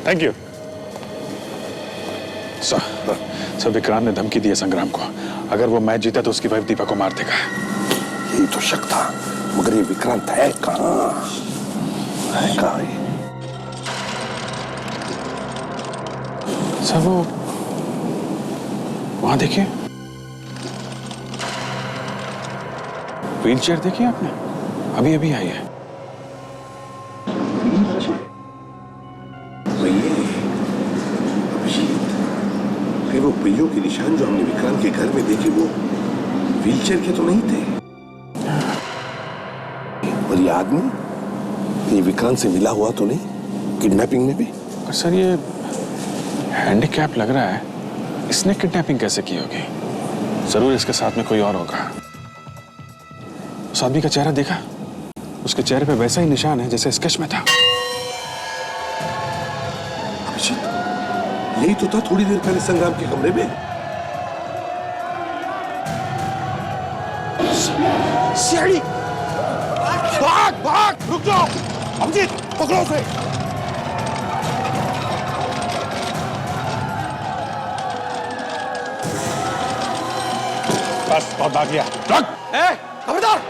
thank you. Sir Vikrant ने धमकी दी है संग्राम को, अगर वो मैच जीता तो उसकी वाइफ दीपा को मार देगा। यही तो शक था, मगर ये विक्रांत है कहाँ? है कहाँ ये? सर वो वहां देखिए, व्हील चेयर देखी आपने? अभी अभी आई है। फिर वो पहियों के निशान जो हमने विक्रांत के घर में देखे, वो व्हीलचेयर के तो नहीं थे। और ये आदमी, ये विक्रांत से मिला हुआ तो नहीं किडनैपिंग में भी? पर सर ये हैंडीकैप लग रहा है, इसने किडनैपिंग कैसे की होगी? जरूर इसके साथ में कोई और होगा। उस आदमी का चेहरा देखा? उसके चेहरे पे वैसा ही निशान है जैसे स्केच में था। यही तो था थोड़ी देर पहले संग्राम के कमरे में। शेरी! भाग भाग, रुक जाओ अभिजीत, पकड़ो उसे। बस बहुत भाग लिया, रख। खबरदार,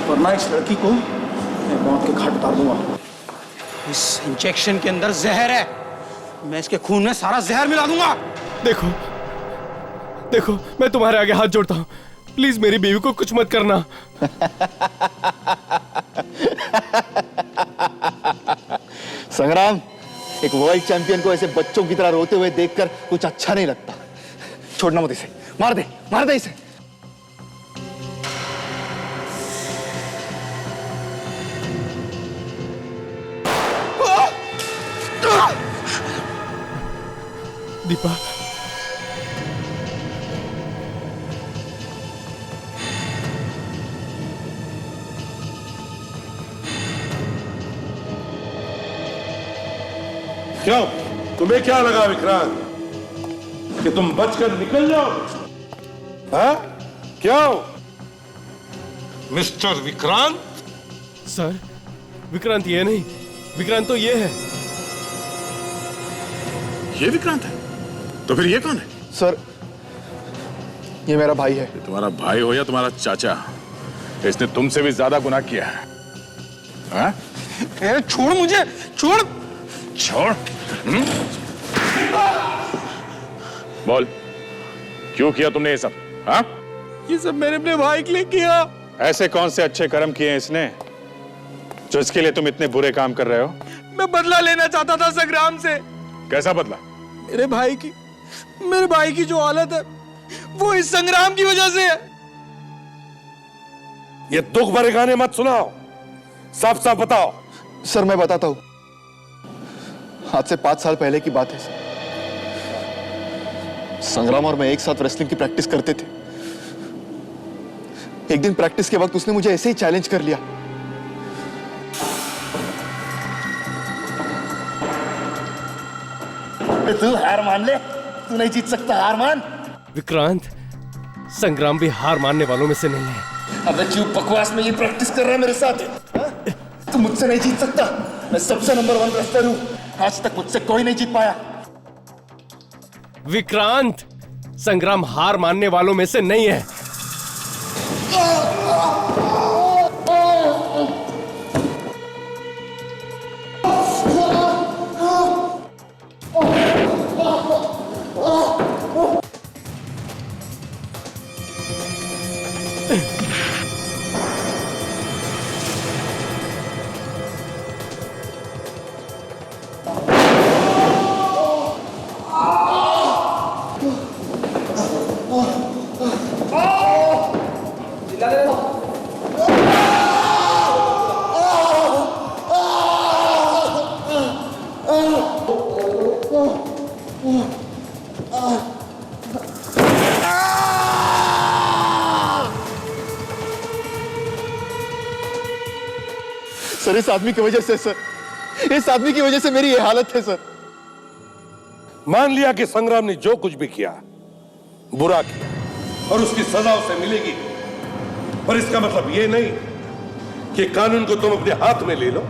वरना इस लड़की को मैं मौत के घाट उतार दूंगा। इस इंजेक्शन के अंदर जहर है, मैं इसके खून में सारा जहर मिला दूंगा। देखो देखो, मैं तुम्हारे आगे हाथ जोड़ता हूँ, प्लीज मेरी बीवी को कुछ मत करना। संग्राम, एक वर्ल्ड चैंपियन को ऐसे बच्चों की तरह रोते हुए देखकर कुछ अच्छा नहीं लगता। छोड़ना मत इसे, मार दे इसे। दीपा, क्यों, तुम्हें क्या लगा विक्रांत कि तुम बचकर निकल जाओ? हाँ? क्यों मिस्टर विक्रांत? सर विक्रांत ये नहीं, विक्रांत तो ये है। ये विक्रांत है? तो फिर ये कौन है? सर ये मेरा भाई है। ये तुम्हारा भाई हो या तुम्हारा चाचा, इसने तुमसे भी ज्यादा गुनाह किया है। हाँ? छोड़ मुझे, छोड़। छोड़? बोल, क्यों किया तुमने ये सब? हाँ? ये सब मैंने अपने भाई के लिए किया। ऐसे कौन से अच्छे कर्म किए इसने जो इसके लिए तुम इतने बुरे काम कर रहे हो? मैं बदला लेना चाहता था संग्राम से। कैसा बदला? मेरे भाई की जो हालत है वो इस संग्राम की वजह से है। ये दुख भरे गाने मत सुनाओ, साफ साफ बताओ। सर मैं बताता हूं, आज से 5 साल पहले की बात है सर। संग्राम और मैं एक साथ रेसलिंग की प्रैक्टिस करते थे। एक दिन प्रैक्टिस के वक्त उसने मुझे ऐसे ही चैलेंज कर लिया। तू हार मान ले, तू नहीं जीत सकता, हार मान। विक्रांत, संग्राम भी हार मानने वालों में से नहीं है। अबे क्यों बकवास में ये प्रैक्टिस कर रहा है मेरे साथ? तू मुझसे नहीं जीत सकता, मैं सबसे नंबर 1 रेसलर हूं। आज तक मुझसे कोई नहीं जीत पाया। विक्रांत, संग्राम हार मानने वालों में से नहीं है। सर इस आदमी की वजह से सर, इस आदमी की वजह से मेरी ये हालत है सर। मान लिया कि संग्राम ने जो कुछ भी किया बुरा किया और उसकी सजा उसे मिलेगी, पर इसका मतलब यह नहीं कि कानून को तुम अपने हाथ में ले लो।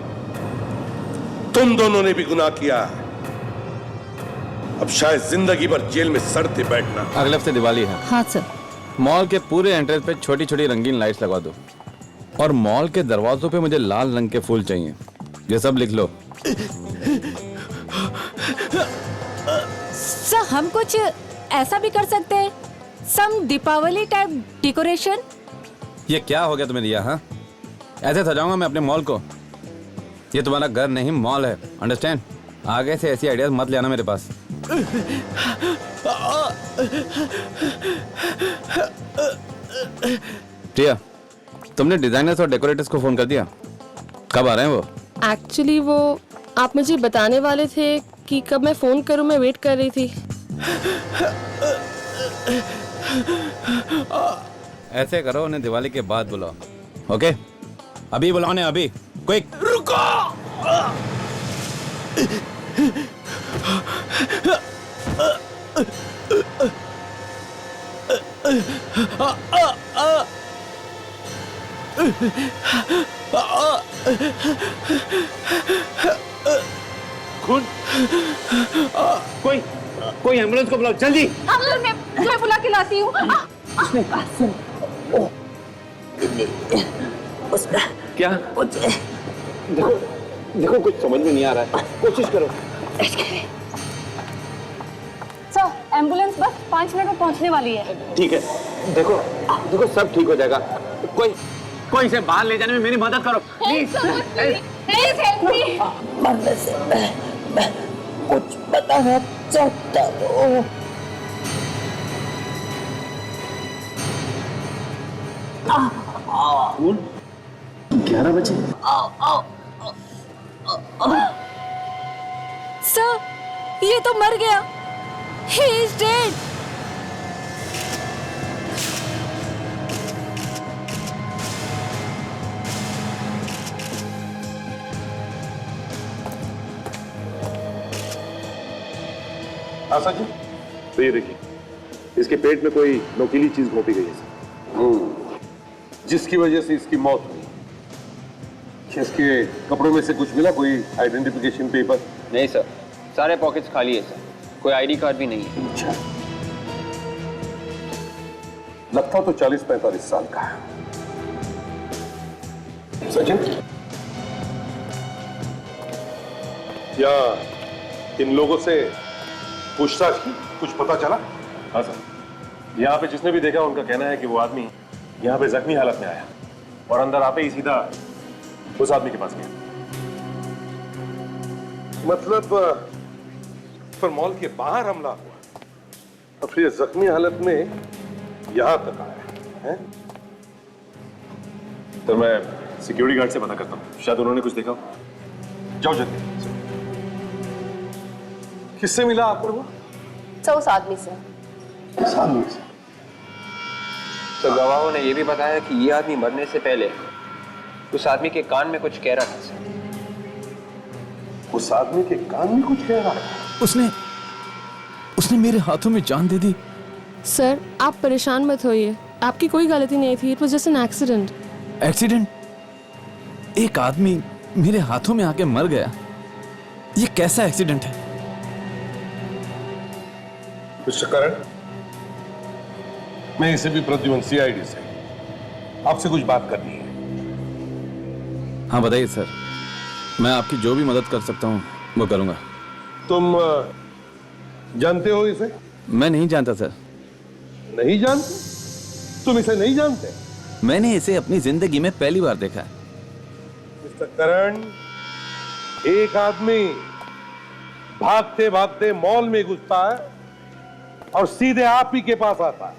तुम दोनों ने भी गुनाह किया है, अब शायद जिंदगी भर जेल में सड़ते बैठना। अगले हफ्ते दिवाली है। हाँ सर। मॉल के पूरे एंट्रेंस पे छोटी छोटी रंगीन लाइट्स लगवा दो और मॉल के दरवाजों पे मुझे लाल रंग के फूल चाहिए। ये सब लिख लो। सर हम कुछ ऐसा भी कर सकते हैं, सम दीपावली टाइप डेकोरेशन। ये क्या हो गया तुम्हें रिया? हाँ, ऐसे सजाऊंगा मैं अपने मॉल को? ये तुम्हारा घर नहीं मॉल है, अंडरस्टैंड? आगे से ऐसी आइडियाज मत ले आना मेरे पास। प्रिया, तुमने डिजाइनर्स और डेकोरेटर्स को फोन कर दिया? कब आ रहे हैं वो? एक्चुअली वो आप मुझे बताने वाले थे कि कब मैं फोन करूं, मैं वेट कर रही थी। ऐसे करो, उन्हें दिवाली के बाद बुलाओ। ओके, अभी बुलाओ ने, अभी क्विक। रुको। खून, कोई एम्बुलेंस को बुलाओ जल्दी। मैं बुला के लाती हूँ। क्या? देखो कुछ समझ में नहीं आ रहा है, कोशिश करो। सर, एम्बुलेंस बस 5 मिनट में पहुंचने वाली है। ठीक है, देखो सब ठीक हो जाएगा। कोई इसे बाहर ले जाने में मेरी मदद करो प्लीज। Please help me. कुछ बताना चाहता हूँ। 11 बजे। सर, ये तो मर गया। He is dead. Asha ji, तो ये देखिए, इसके पेट में कोई नोकीली चीज घोंपी गई है। जिसकी वजह से इसकी मौत हुई। इसके कपड़ों में से कुछ मिला? कोई आइडेंटिफिकेशन पेपर? नहीं सर, सारे पॉकेट्स खाली है सर, कोई आईडी कार्ड भी नहीं है। अच्छा, लगता तो 40-45 साल का है। सचिन, या इन लोगों से पूछताछ की, कुछ पता चला? हाँ सर, यहाँ पे जिसने भी देखा उनका कहना है कि वो आदमी यहाँ पे जख्मी हालत में आया और अंदर आते ही सीधा उस आदमी के पास गया। मतलब पर मॉल के बाहर हमला हुआ और फिर जख्मी हालत में यहां तक आया है? तो मैं सिक्योरिटी गार्ड से पता करता हूँ, शायद उन्होंने कुछ देखा हो। जाओ जल्दी। किससे मिला आपको वो? सर, उस आदमी से। तो गवाहों ने यह भी बताया कि ये आदमी मरने से पहले उस आदमी के कान में कुछ कह रहा था सर। उस आदमी के कान में कुछ कह रहा था? उसने मेरे हाथों में जान दे दी। सर, आप परेशान मत होइए, आपकी कोई गलती नहीं थी। It was just an accident. Accident? एक आदमी मेरे हाथों में आके मर गया, ये कैसा एक्सीडेंट है? मिस्टर करण, मैं इसे भी प्रद्युमन सीआईडी से आपसे कुछ बात करनी है। हाँ बताइए सर, मैं आपकी जो भी मदद कर सकता हूँ वो करूँगा। तुम जानते हो इसे? मैं नहीं जानता सर। नहीं जानते? तुम इसे नहीं जानते? मैंने इसे अपनी जिंदगी में पहली बार देखा है। मिस्टर करण, एक आदमी भागते भागते मॉल में घुसता है और सीधे आप ही के पास आता है।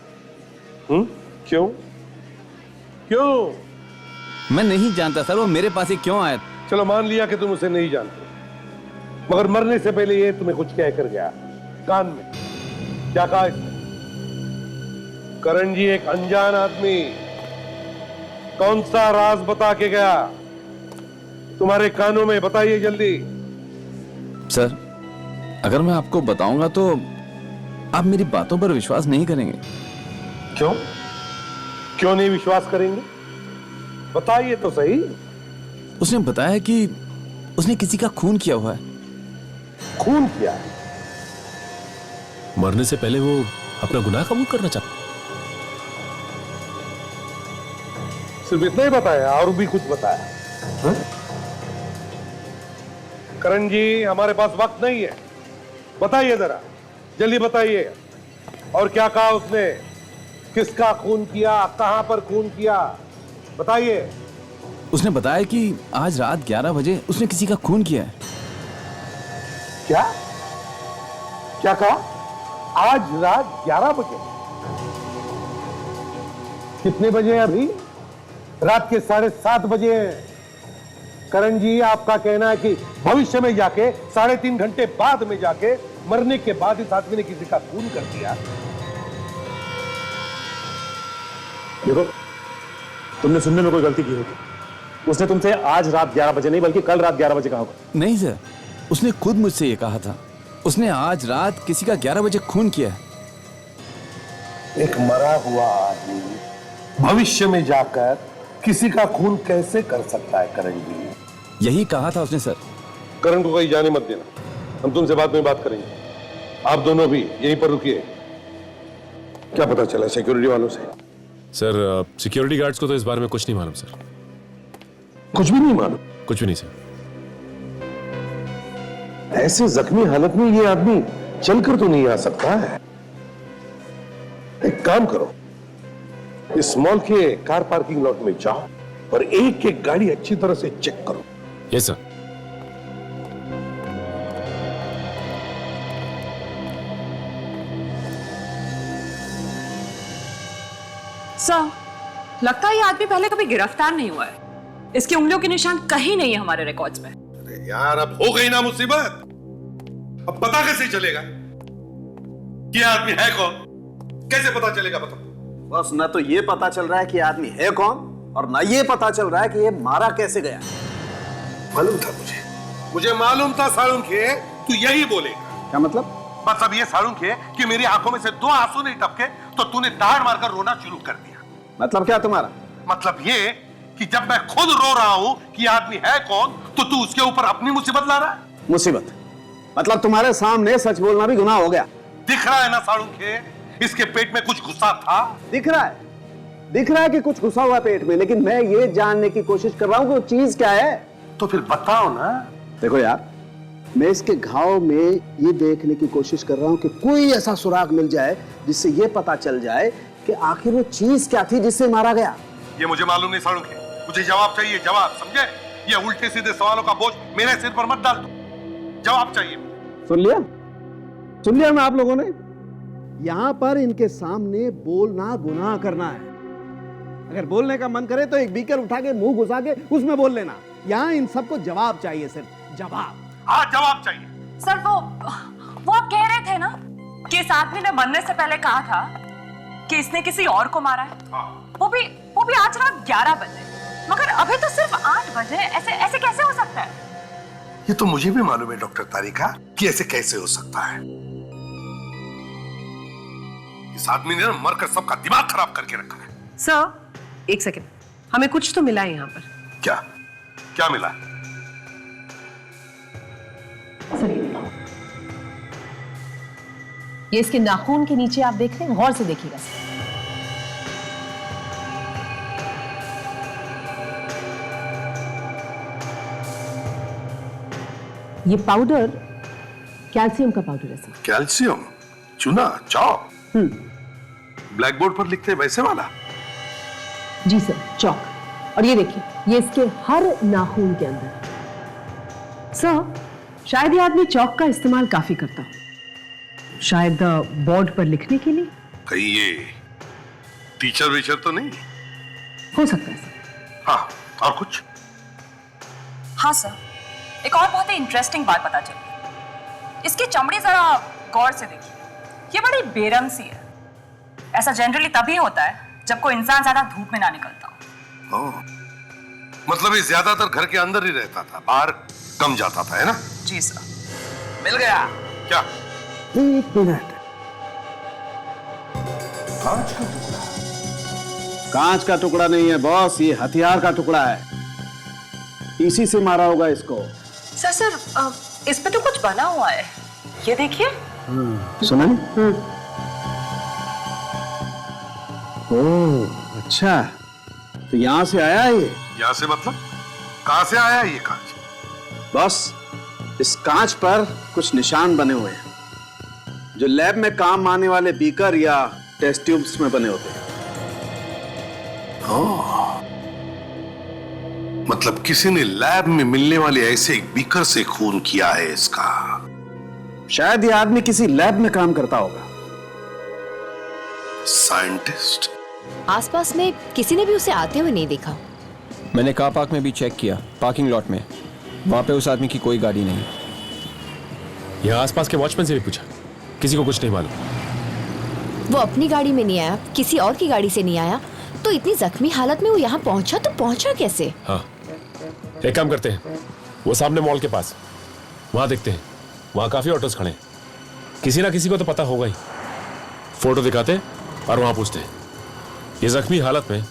क्यों? मैं नहीं जानता सर, वो मेरे पास ही क्यों आया? चलो मान लिया कि तुम उसे नहीं जानते, मगर मरने से पहले ये तुम्हें कुछ कह कर गया कान में। क्या कहा इसने? करण जी, एक अनजान आदमी कौन सा राज बता के गया? तुम्हारे कानों में, बताइए जल्दी। सर, अगर मैं आपको बताऊंगा तो आप मेरी बातों पर विश्वास नहीं करेंगे। क्यों? क्यों नहीं विश्वास करेंगे? बताइए तो सही। उसने बताया कि उसने किसी का खून किया हुआ है। खून किया? मरने से पहले वो अपना गुनाह कबूल करना चाहता। सिर्फ इतना ही बताया और भी कुछ बताया? हा? करण जी, हमारे पास वक्त नहीं है, बताइए जरा, जल्दी बताइए। और क्या कहा उसने? किसका खून किया, कहां पर खून किया, बताइए। उसने बताया कि आज रात 11 बजे उसने किसी का खून किया है। क्या क्या कहा? आज रात 11 बजे? कितने बजे हैं अभी? रात के 7:30 बजे हैं। करण जी, आपका कहना है कि भविष्य में जाके 3.5 घंटे बाद में जाके मरने के बाद इस आदमी ने किसी का खून कर दिया। देखो, तुमने सुनने में कोई गलती की होगी। उसने तुमसे आज रात 11 बजे नहीं बल्कि कल रात 11 बजे कहा होगा। नहीं सर, उसने खुद मुझसे ये कहा था। उसने आज रात किसी का 11 बजे खून किया है। एक मरा हुआ आदमी भविष्य में जाकर किसी का खून कैसे कर सकता है करण जी? यही कहा था उसने सर। करण को कहीं जाने मत देना, हम तुमसे बाद में बात करेंगे। आप दोनों भी यहीं पर रुकिए। क्या पता चला सिक्योरिटी वालों से? सर, सिक्योरिटी गार्ड्स को तो इस बारे में कुछ नहीं मालूम सर। कुछ भी नहीं मालूम? कुछ भी नहीं सर। ऐसे जख्मी हालत में ये आदमी चलकर तो नहीं आ सकता है। एक काम करो, इस मॉल के कार पार्किंग लॉट में जाओ और एक एक गाड़ी अच्छी तरह से चेक करो। Yes sir. सर, लगता है ये आदमी पहले कभी गिरफ्तार नहीं हुआ है। इसकी उंगलियों के निशान कहीं नहीं है हमारे रिकॉर्ड्स में। अरे यार, अब हो गई ना मुसीबत। अब पता कैसे चलेगा कि आदमी है कौन? कैसे पता चलेगा बताओ? बस न तो ये पता चल रहा है कि आदमी है कौन और ना ये पता चल रहा है कि ये मारा कैसे गया। मालूम था मुझे मालूम था साळुंखे, तू यही बोलेगा। क्या मतलब? मतलब ये साळुंखे कि मेरी आंखों में से 2 आंसू नहीं टपके तो तूने दाढ़ मारकर रोना शुरू कर दिया। मतलब क्या तुम्हारा? मतलब ये कि जब मैं खुद रो रहा हूं कि आदमी है कौन तो तू उसके ऊपर अपनी मुसीबत ला रहा है। मुसीबत? मतलब तुम्हारे सामने सच बोलना भी गुनाह हो गया। दिख रहा है ना साळुंखे, इसके पेट में कुछ गुस्सा था। दिख रहा है कि कुछ घुसा हुआ पेट में, लेकिन मैं ये जानने की कोशिश कर रहा हूं कि वो चीज क्या है। तो फिर बताओ ना। देखो यार, मैं इसके घाव में ये देखने की कोशिश कर रहा हूं कि कोई ऐसा सुराग मिल जाए जिससे ये पता चल जाए कि आखिर वो चीज क्या थी जिससे मारा गया। ये मुझे मालूम नहीं साळुंखे, मुझे जवाब चाहिए, जवाब, समझे? ये उल्टे सीधे सवालों का बोझ मेरे सिर पर मत डाल दो, जवाब चाहिए। सुन लिया ना आप लोगों ने? यहां पर इनके सामने बोलना गुनाह करना है। अगर बोलने का मन करे तो एक बीकर उठा के मुंह घुसा के उसमें बोल लेना। यहां इन सबको जवाब चाहिए, सिर्फ जवाब। हाँ, जवाब चाहिए। सर, वो आप कह रहे थे ना कि इस आदमी ने मरने से पहले कहा था कि इसने किसी और को मारा है। हाँ। वो भी आज रात 11 बजे, मगर अभी तो सिर्फ 8 बजे। ऐसे कैसे हो सकता है? ये तो मुझे भी मालूम है डॉक्टर तारिका कि ऐसे कैसे हो सकता है। इस आदमी ने मरकर सबका दिमाग खराब करके रखा है। सर, एक सेकंड, हमें कुछ तो मिला है यहाँ पर। क्या मिला? ये इसके नाखून के नीचे आप देख रहे हैं, गौर से देखिएगा। ये पाउडर कैल्शियम का पाउडर है सर। कैल्शियम? चूना, चौक? ब्लैक बोर्ड पर लिखते हैं वैसे वाला? जी सर, चौक। और ये देखिए, ये इसके हर नाखून के अंदर। सर, शायद ये आदमी चौक का इस्तेमाल काफी करता हो, शायद बोर्ड पर लिखने के लिए। कहीं ये टीचर वीचर तो नहीं? हो सकता है सर। हाँ, और कुछ? हाँ सर, एक और बहुत ही इंटरेस्टिंग बात पता चली। इसकी चमड़ी जरा गौर से देखिए, ये बड़ी बेरंग सी है। ऐसा जनरली तभी होता है जब कोई इंसान ज्यादा धूप में ना निकलता हो। मतलब ये ज्यादातर घर के अंदर ही रहता था, बाहर कम जाता था, है ना? जी सर। मिल गया। क्या? 1 मिनट। कांच का टुकड़ा? कांच का टुकड़ा नहीं है बॉस, ये हथियार का टुकड़ा है। इसी से मारा होगा इसको। सर इस पे तो कुछ बना हुआ है, ये देखिए। सुना? ओह अच्छा, तो यहां से आया है ये? यहां से मतलब कहां से आया ये कांच? बॉस, इस कांच पर कुछ निशान बने हुए हैं जो लैब में काम आने वाले बीकर या टेस्ट ट्यूब्स में बने होते हैं। मतलब किसी ने लैब में मिलने वाले ऐसे एक बीकर से खून किया है इसका। शायद ये आदमी किसी लैब में काम करता होगा। साइंटिस्ट? आसपास में किसी ने भी उसे आते हुए नहीं देखा। मैंने कार पार्क में भी चेक किया, पार्किंग लॉट में, वहां पे उस आदमी की कोई गाड़ी नहीं। यहाँ आसपास के वॉचमैन से भी पूछा, किसी को कुछ नहीं मालूम। वो अपनी गाड़ी में नहीं आया, किसी और की गाड़ी से नहीं आया, तो इतनी जख्मी हालत में वो यहाँ पहुंचा तो पहुंचा कैसे? हाँ, एक काम करते हैं, वो सामने मॉल के पास, वहां देखते हैं, वहां काफी ऑटोस खड़े हैं, किसी ना किसी को तो पता होगा ही। फोटो दिखाते और वहां पूछते हैं। ये जख्मी हालत में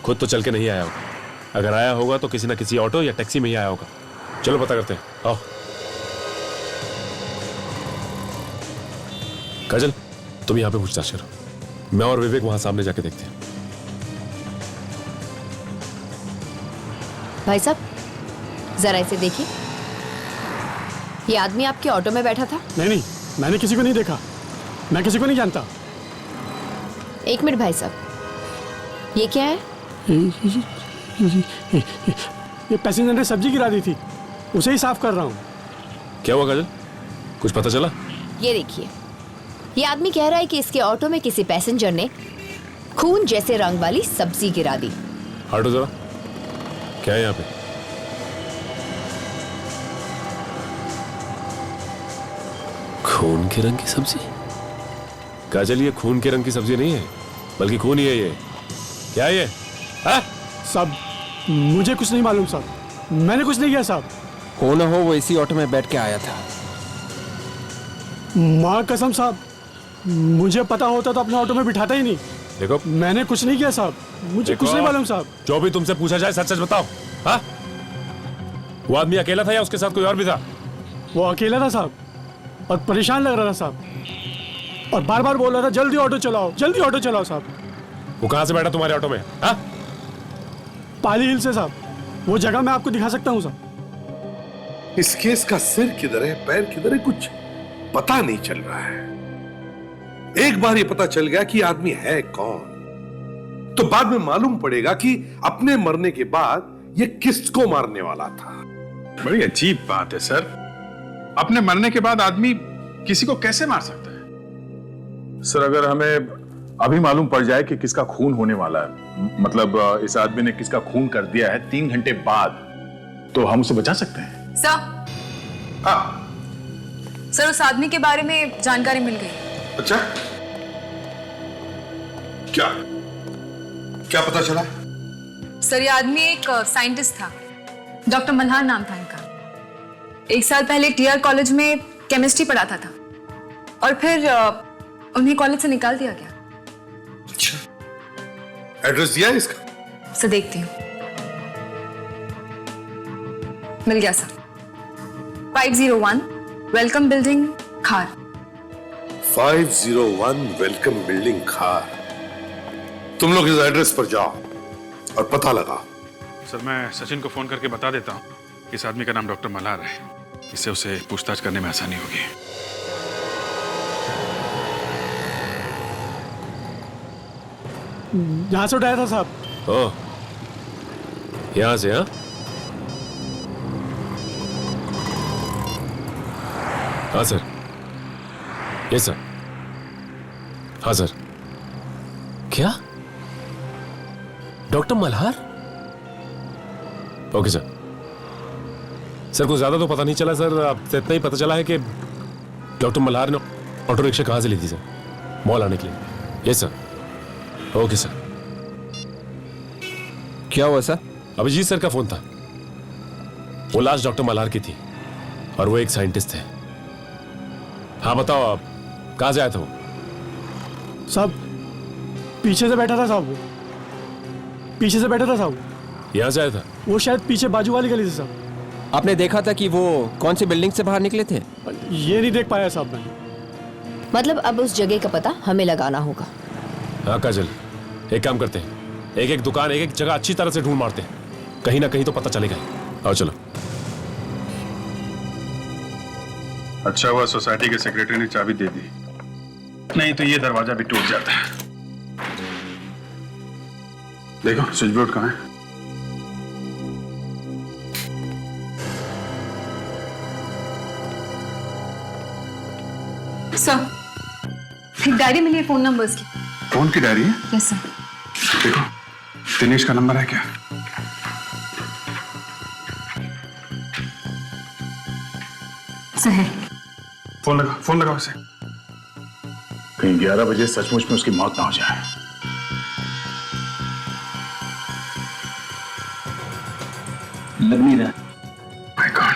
खुद तो चल के नहीं आया होगा, अगर आया होगा तो किसी ना किसी ऑटो या टैक्सी में ही आया होगा। चलो पता करते हैं, आओ। काजल, तुम यहां पे पूछताछ करो, मैं और विवेक वहां सामने जाके देखते हैं। भाई साहब जरा इसे देखिए, ये आदमी आपके ऑटो में बैठा था? नहीं, मैंने किसी को नहीं देखा, मैं किसी को नहीं जानता। 1 मिनट भाई साहब, ये क्या है? ये पैसेंजर ने सब्जी गिरा दी थी, उसे ही साफ कर रहा हूँ। क्या हुआ काजल, कुछ पता चला? ये देखिए, ये आदमी कह रहा है कि इसके ऑटो में किसी पैसेंजर ने खून जैसे रंग वाली सब्जी गिरा दी। हटो जरा, क्या है यहाँ पे? खून के रंग की सब्जी? काजल, ये खून के रंग की सब्जी नहीं है, बल्कि खून ही है ये। क्या है ये? हाँ? साहब मुझे कुछ नहीं मालूम साहब, मैंने कुछ नहीं किया साहब। हो ना हो वो इसी ऑटो में बैठ के आया था। माँ कसम साहब, मुझे पता होता तो अपने ऑटो में बिठाता ही नहीं। देखो, मैंने कुछ नहीं किया साहब, मुझे कुछ नहीं मालूम साहब। जो भी तुमसे पूछा जाए सच सच बताओ। हाँ? वो आदमी अकेला था या उसके साथ कोई और भी था? वो अकेला था साहब, और परेशान लग रहा था साहब, और बार बार बोल रहा था जल्दी ऑटो चलाओ, जल्दी ऑटो चलाओ साहब। वो कहाँ से बैठा तुम्हारे ऑटो में? हाँ? पाली हिल से साहब, वो जगह मैं आपको दिखा सकता हूँ साहब। इस केस का सिर किधर है, पैर किधर है, कुछ पता नहीं चल रहा है। एक बार ये पता चल गया कि आदमी है कौन, तो बाद में मालूम पड़ेगा कि अपने मरने के बाद ये किसको मारने वाला था। बड़ी अजीब बात है सर, अपने मरने के बाद आदमी किसी को कैसे मार सकता है? सर, अगर हमें अभी मालूम पड़ जाए कि किसका खून होने वाला है, मतलब इस आदमी ने किसका खून कर दिया है 3 घंटे बाद, तो हम उसे बचा सकते हैं? सर। हाँ सर, उस आदमी के बारे में जानकारी मिल गई। अच्छा, क्या क्या पता चला? सर, ये आदमी एक साइंटिस्ट था, डॉक्टर मल्हार नाम था इनका। 1 साल पहले टीआर कॉलेज में केमिस्ट्री पढ़ाता था, और फिर उन्हें कॉलेज से निकाल दिया गया। अच्छा, एड्रेस दिया है इसका? सर देखती हूँ। मिल गया सर, 501 वेलकम बिल्डिंग, खार। 501 वेलकम बिल्डिंग, खार। तुम लोग इस एड्रेस पर जाओ और पता लगाओ। सर, मैं सचिन को फोन करके बता देता हूँ, इस आदमी का नाम डॉक्टर मल्हार है, इससे उसे पूछताछ करने में आसानी होगी। यहाँ से उठाया था साहब। ओह, यहाँ से? हाँ हाँ सर, यस सर। हाँ सर। क्या? Doctor Malhar? Okay sir. Sir, कुछ ज्यादा तो पता नहीं चला सर, आपसे इतना ही पता चला है कि डॉक्टर मल्हार ने ऑटो रिक्शा कहाँ से ली थी सर मॉल आने के लिए। Yes sir. Okay sir. क्या हुआ सर? अभिजीत सर का फोन था। वो लाश डॉक्टर मल्हार की थी और वो एक साइंटिस्ट थे। हाँ बताओ, आप कहां से आए थे? वो साहब पीछे से बैठा था साहब, वो पीछे से बैठा था साहब। यहां से आया था? वो शायद पीछे बाजू वाली गली से साहब। आपने देखा था कि वो कौन सी बिल्डिंग से बाहर निकले थे? ये नहीं देख पाया साहब मैंने। मतलब अब उस जगह का पता हमें लगाना होगा। हाँ काजल, एक काम करते हैं, एक एक दुकान, एक एक जगह अच्छी तरह से ढूंढ मारते हैं, कहीं ना कहीं तो पता चलेगा ही। आओ चलो। अच्छा हुआ सोसाइटी के सेक्रेटरी ने चाबी दे दी, नहीं तो ये दरवाजा भी टूट जाता। देखो स्विच बोर्ड कहाँ है? सर, एक डायरी मिली है फोन नंबर्स की। फोन की डायरी है? Yes sir. देखो दिनेश का नंबर है क्या? सर है। फोन लगाओ उसे। कहीं 11 बजे सचमुच में उसकी मौत ना हो जाए। लग नहीं रहा। माय गॉड,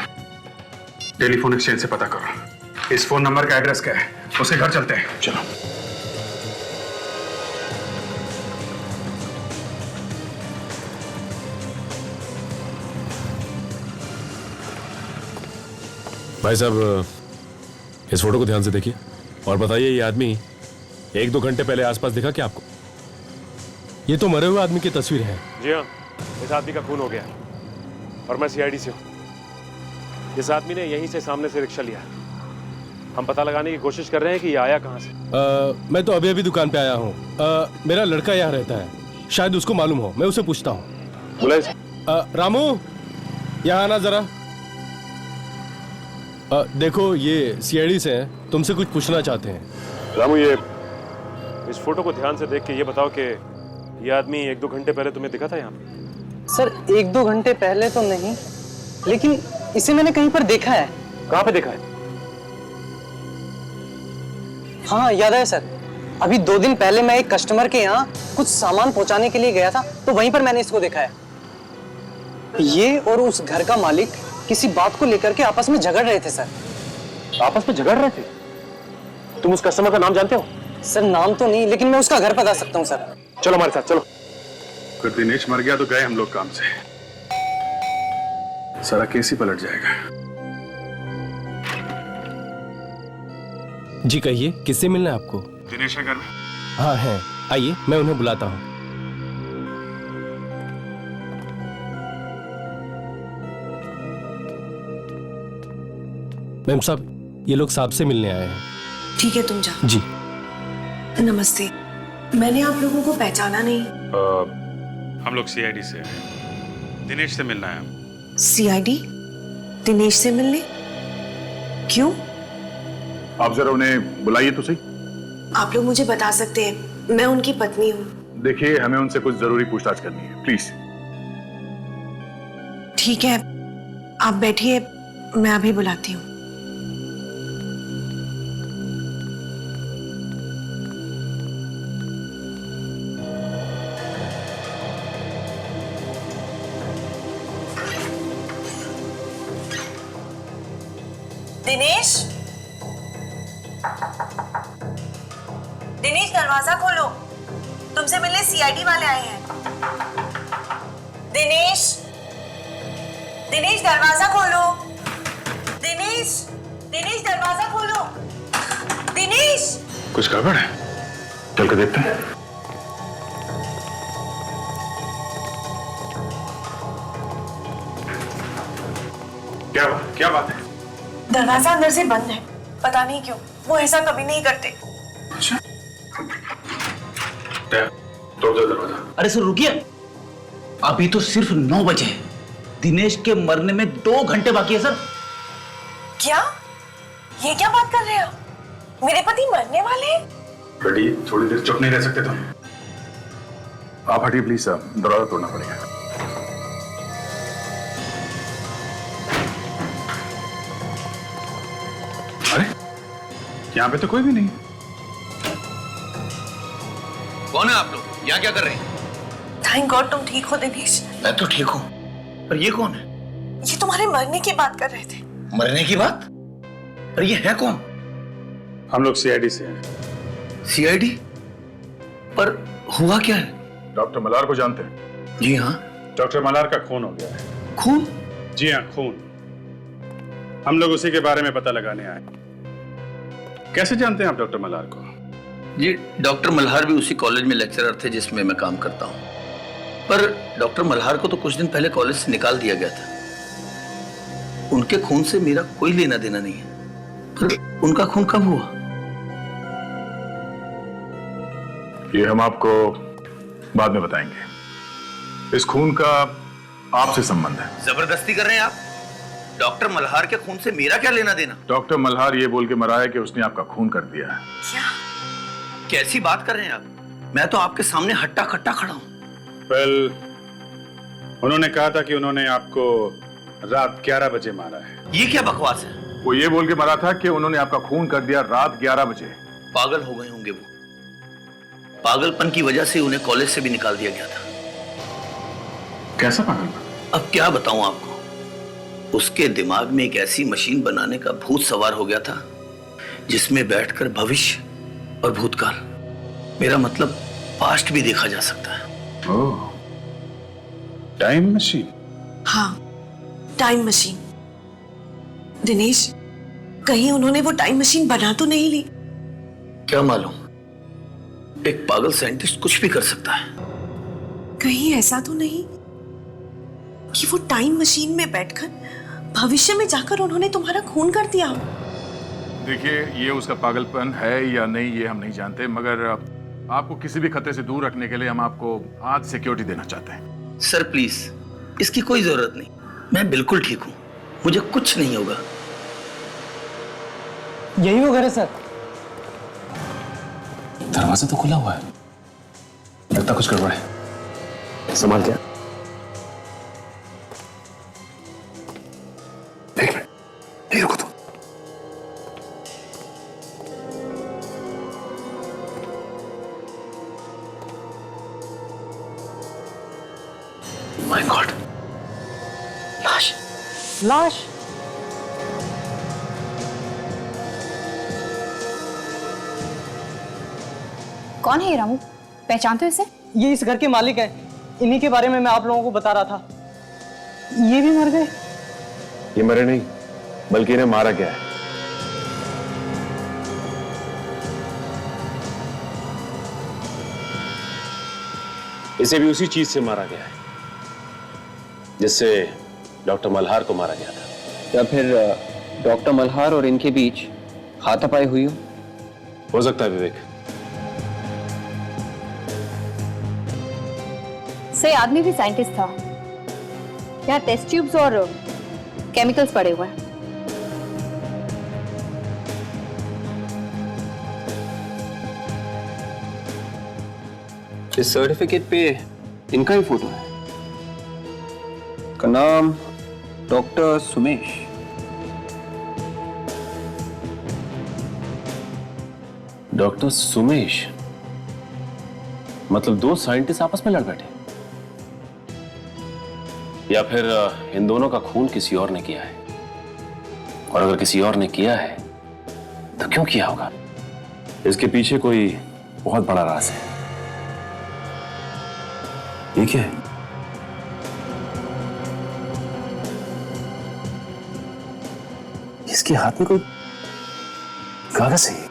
टेलीफोन एक्सचेंज से पता करो इस फोन नंबर का एड्रेस क्या है, उसके घर चलते हैं। चलो। भाई साहब, इस फोटो को ध्यान से देखिए और बताइए, ये आदमी 1-2 घंटे पहले आसपास दिखा क्या आपको? ये तो मरे हुए आदमी की तस्वीर है। जी हाँ, इस आदमी का खून हो गया और मैं सीआईडी से हूँ। इस आदमी ने यहीं से सामने से रिक्शा लिया। हम पता लगाने की कोशिश कर रहे हैं कि ये आया कहाँ से। मैं तो अभी अभी दुकान पे आया हूँ। मेरा लड़का यहाँ रहता है, शायद उसको मालूम हो, मैं उसे पूछता हूँ। बुलाइए। रामू, यहाँ आना जरा। देखो ये सीआईडी से हैं, तुमसे कुछ पूछना चाहते हैं। रामू, ये इस फोटो को ध्यान से देख के ये बताओ कि ये आदमी 1-2 घंटे पहले तुम्हें दिखा था यहाँ पे? सर 1-2 घंटे पहले तो नहीं, लेकिन इसे मैंने कहीं पर देखा है। कहाँ पे देखा है? हाँ याद है सर, अभी 2 दिन पहले मैं एक कस्टमर के यहाँ कुछ सामान पहुंचाने के लिए गया था, तो वहीं पर मैंने इसको देखा है। ये और उस घर का मालिक किसी बात को लेकर के आपस में झगड़ रहे थे सर। आपस में झगड़ रहे थे? तुम उस कस्टमर का नाम जानते हो? सर नाम तो नहीं, लेकिन मैं उसका घर बता सकता हूँ सर। चलो हमारे साथ चलो। अगर दिनेश मर गया तो गए हम लोग काम से, सारा केस ही पलट जाएगा। जी कहिए, किससे मिलना है आपको? दिनेश है घर में? हाँ है, आइए मैं उन्हें बुलाता हूँ। मैम साहब, ये लोग साहब से मिलने आए हैं। ठीक है तुम जाओ। जी नमस्ते, मैंने आप लोगों को पहचाना नहीं। हम लोग सीआईडी से हैं, दिनेश से मिलना है। सीआईडी? दिनेश से मिलने? क्यों? आप जरा उन्हें बुलाइए तो सही। आप लोग मुझे बता सकते हैं, मैं उनकी पत्नी हूँ। देखिए हमें उनसे कुछ जरूरी पूछताछ करनी है, प्लीज। ठीक है, आप बैठिए, मैं अभी बुलाती हूँ। दिनेश, दिनेश दरवाजा खोलो, तुमसे मिलने सीआईडी वाले आए हैं। दिनेश, दिनेश दरवाजा खोलो। दिनेश, दिनेश दरवाजा खोलो। दिनेश। कुछ गड़बड़ है, चल कर देखते हैं। क्या बात है? दरवाजा अंदर से बंद है, पता नहीं क्यों, वो ऐसा कभी नहीं करते। अच्छा, तोड़ दो दरवाजा। अरे सर रुकिए, अभी तो सिर्फ 9 बजे हैं। दिनेश के मरने में 2 घंटे बाकी है सर। क्या? ये क्या बात कर रहे हो? मेरे पति मरने वाले हैं? बेटी थोड़ी देर चुप नहीं रह सकते तुम? आप हटिए प्लीज, दरवाजा तोड़ना पड़ेगा। अरे यहाँ पे तो कोई भी नहीं। कौन है आप लोग? यहाँ क्या कर रहे हैं? थैंक गॉड तुम ठीक हो दिनेश। मैं तो ठीक हूँ, पर ये कौन है? ये तुम्हारे मरने की बात कर रहे थे। मरने की बात? पर ये है कौन? हम लोग सीआईडी से हैं। सीआईडी? पर हुआ क्या है? डॉक्टर मल्हार को जानते हैं? जी हाँ। डॉक्टर मल्हार का खून हो गया है। खून? जी हाँ, खून। हम लोग उसी के बारे में पता लगाने आए। कैसे जानते हैं आप डॉक्टर मल्हार को? जी, डॉक्टर मल्हार भी उसी कॉलेज में लेक्चरर थे जिसमें मैं काम करता हूँ। पर डॉक्टर मल्हार को तो कुछ दिन पहले कॉलेज से निकाल दिया गया था। उनके खून से मेरा कोई लेना देना नहीं है। पर उनका खून कब हुआ? ये हम आपको बाद में बताएंगे। इस खून का आपसे संबंध है। जबरदस्ती कर रहे हैं आप? डॉक्टर मल्हार के खून से मेरा क्या लेना देना? डॉक्टर मल्हार ये बोल के मरा है कि उसने आपका खून कर दिया है। क्या? कैसी बात कर रहे हैं आप? मैं तो आपके सामने हट्टा कट्टा खड़ा हूँ। वेल, उन्होंने कहा था कि उन्होंने आपको रात 11 बजे मारा है। ये क्या बकवास है? वो ये बोल के मरा था कि उन्होंने आपका खून कर दिया रात 11 बजे। पागल हो गए होंगे वो। पागलपन की वजह से उन्हें कॉलेज से भी निकाल दिया गया था। कैसा पागलपन? अब क्या बताऊं आपको। उसके दिमाग में एक ऐसी मशीन बनाने का भूत सवार हो गया था जिसमें बैठकर भविष्य और भूतकाल, मेरा मतलब पास्ट भी देखा जा सकता है। ओह, टाइम मशीन? हाँ, टाइम मशीन। दिनेश, कहीं उन्होंने वो टाइम मशीन बना तो नहीं ली? क्या मालूम, एक पागल साइंटिस्ट कुछ भी कर सकता है। कहीं ऐसा तो नहीं कि वो टाइम मशीन में बैठकर भविष्य में जाकर उन्होंने तुम्हारा खून कर दिया? देखिए, ये उसका पागलपन है या नहीं ये हम नहीं जानते, मगर आपको किसी भी खतरे से दूर रखने के लिए हम आपको आज सिक्योरिटी देना चाहते हैं। सर प्लीज, इसकी कोई जरूरत नहीं। मैं बिल्कुल ठीक हूँ, मुझे कुछ नहीं होगा। यही वो घर है सर। दरवाजा तो खुला हुआ है, लगता कुछ गड़बड़ है। संभाल क्या? एक मिनट, नहीं रुको तुम। माय गॉड, लाश। लाश? कौन है ये रामू? पहचानते हो इसे? ये इस घर के मालिक है। इन्हीं के बारे में मैं आप लोगों को बता रहा था। ये भी मर गए? ये मरे नहीं, बल्कि इन्हें मारा गया है। इसे भी उसी चीज से मारा गया है जिससे डॉक्टर मल्हार को मारा गया था। या फिर डॉक्टर मल्हार और इनके बीच हाथापाई हुई हो सकता है विवेक। से आदमी भी साइंटिस्ट था। यहाँ टेस्ट ट्यूब्स और केमिकल्स पड़े हुए हैं। इस सर्टिफिकेट पे इनका ही फोटो है। का नाम डॉक्टर सुमेश। डॉक्टर सुमेश? मतलब दो साइंटिस्ट आपस में लड़ बैठे? या फिर इन दोनों का खून किसी और ने किया है? और अगर किसी और ने किया है तो क्यों किया होगा? इसके पीछे कोई बहुत बड़ा राज है। ये क्या है? इसके हाथ में कोई कागज है।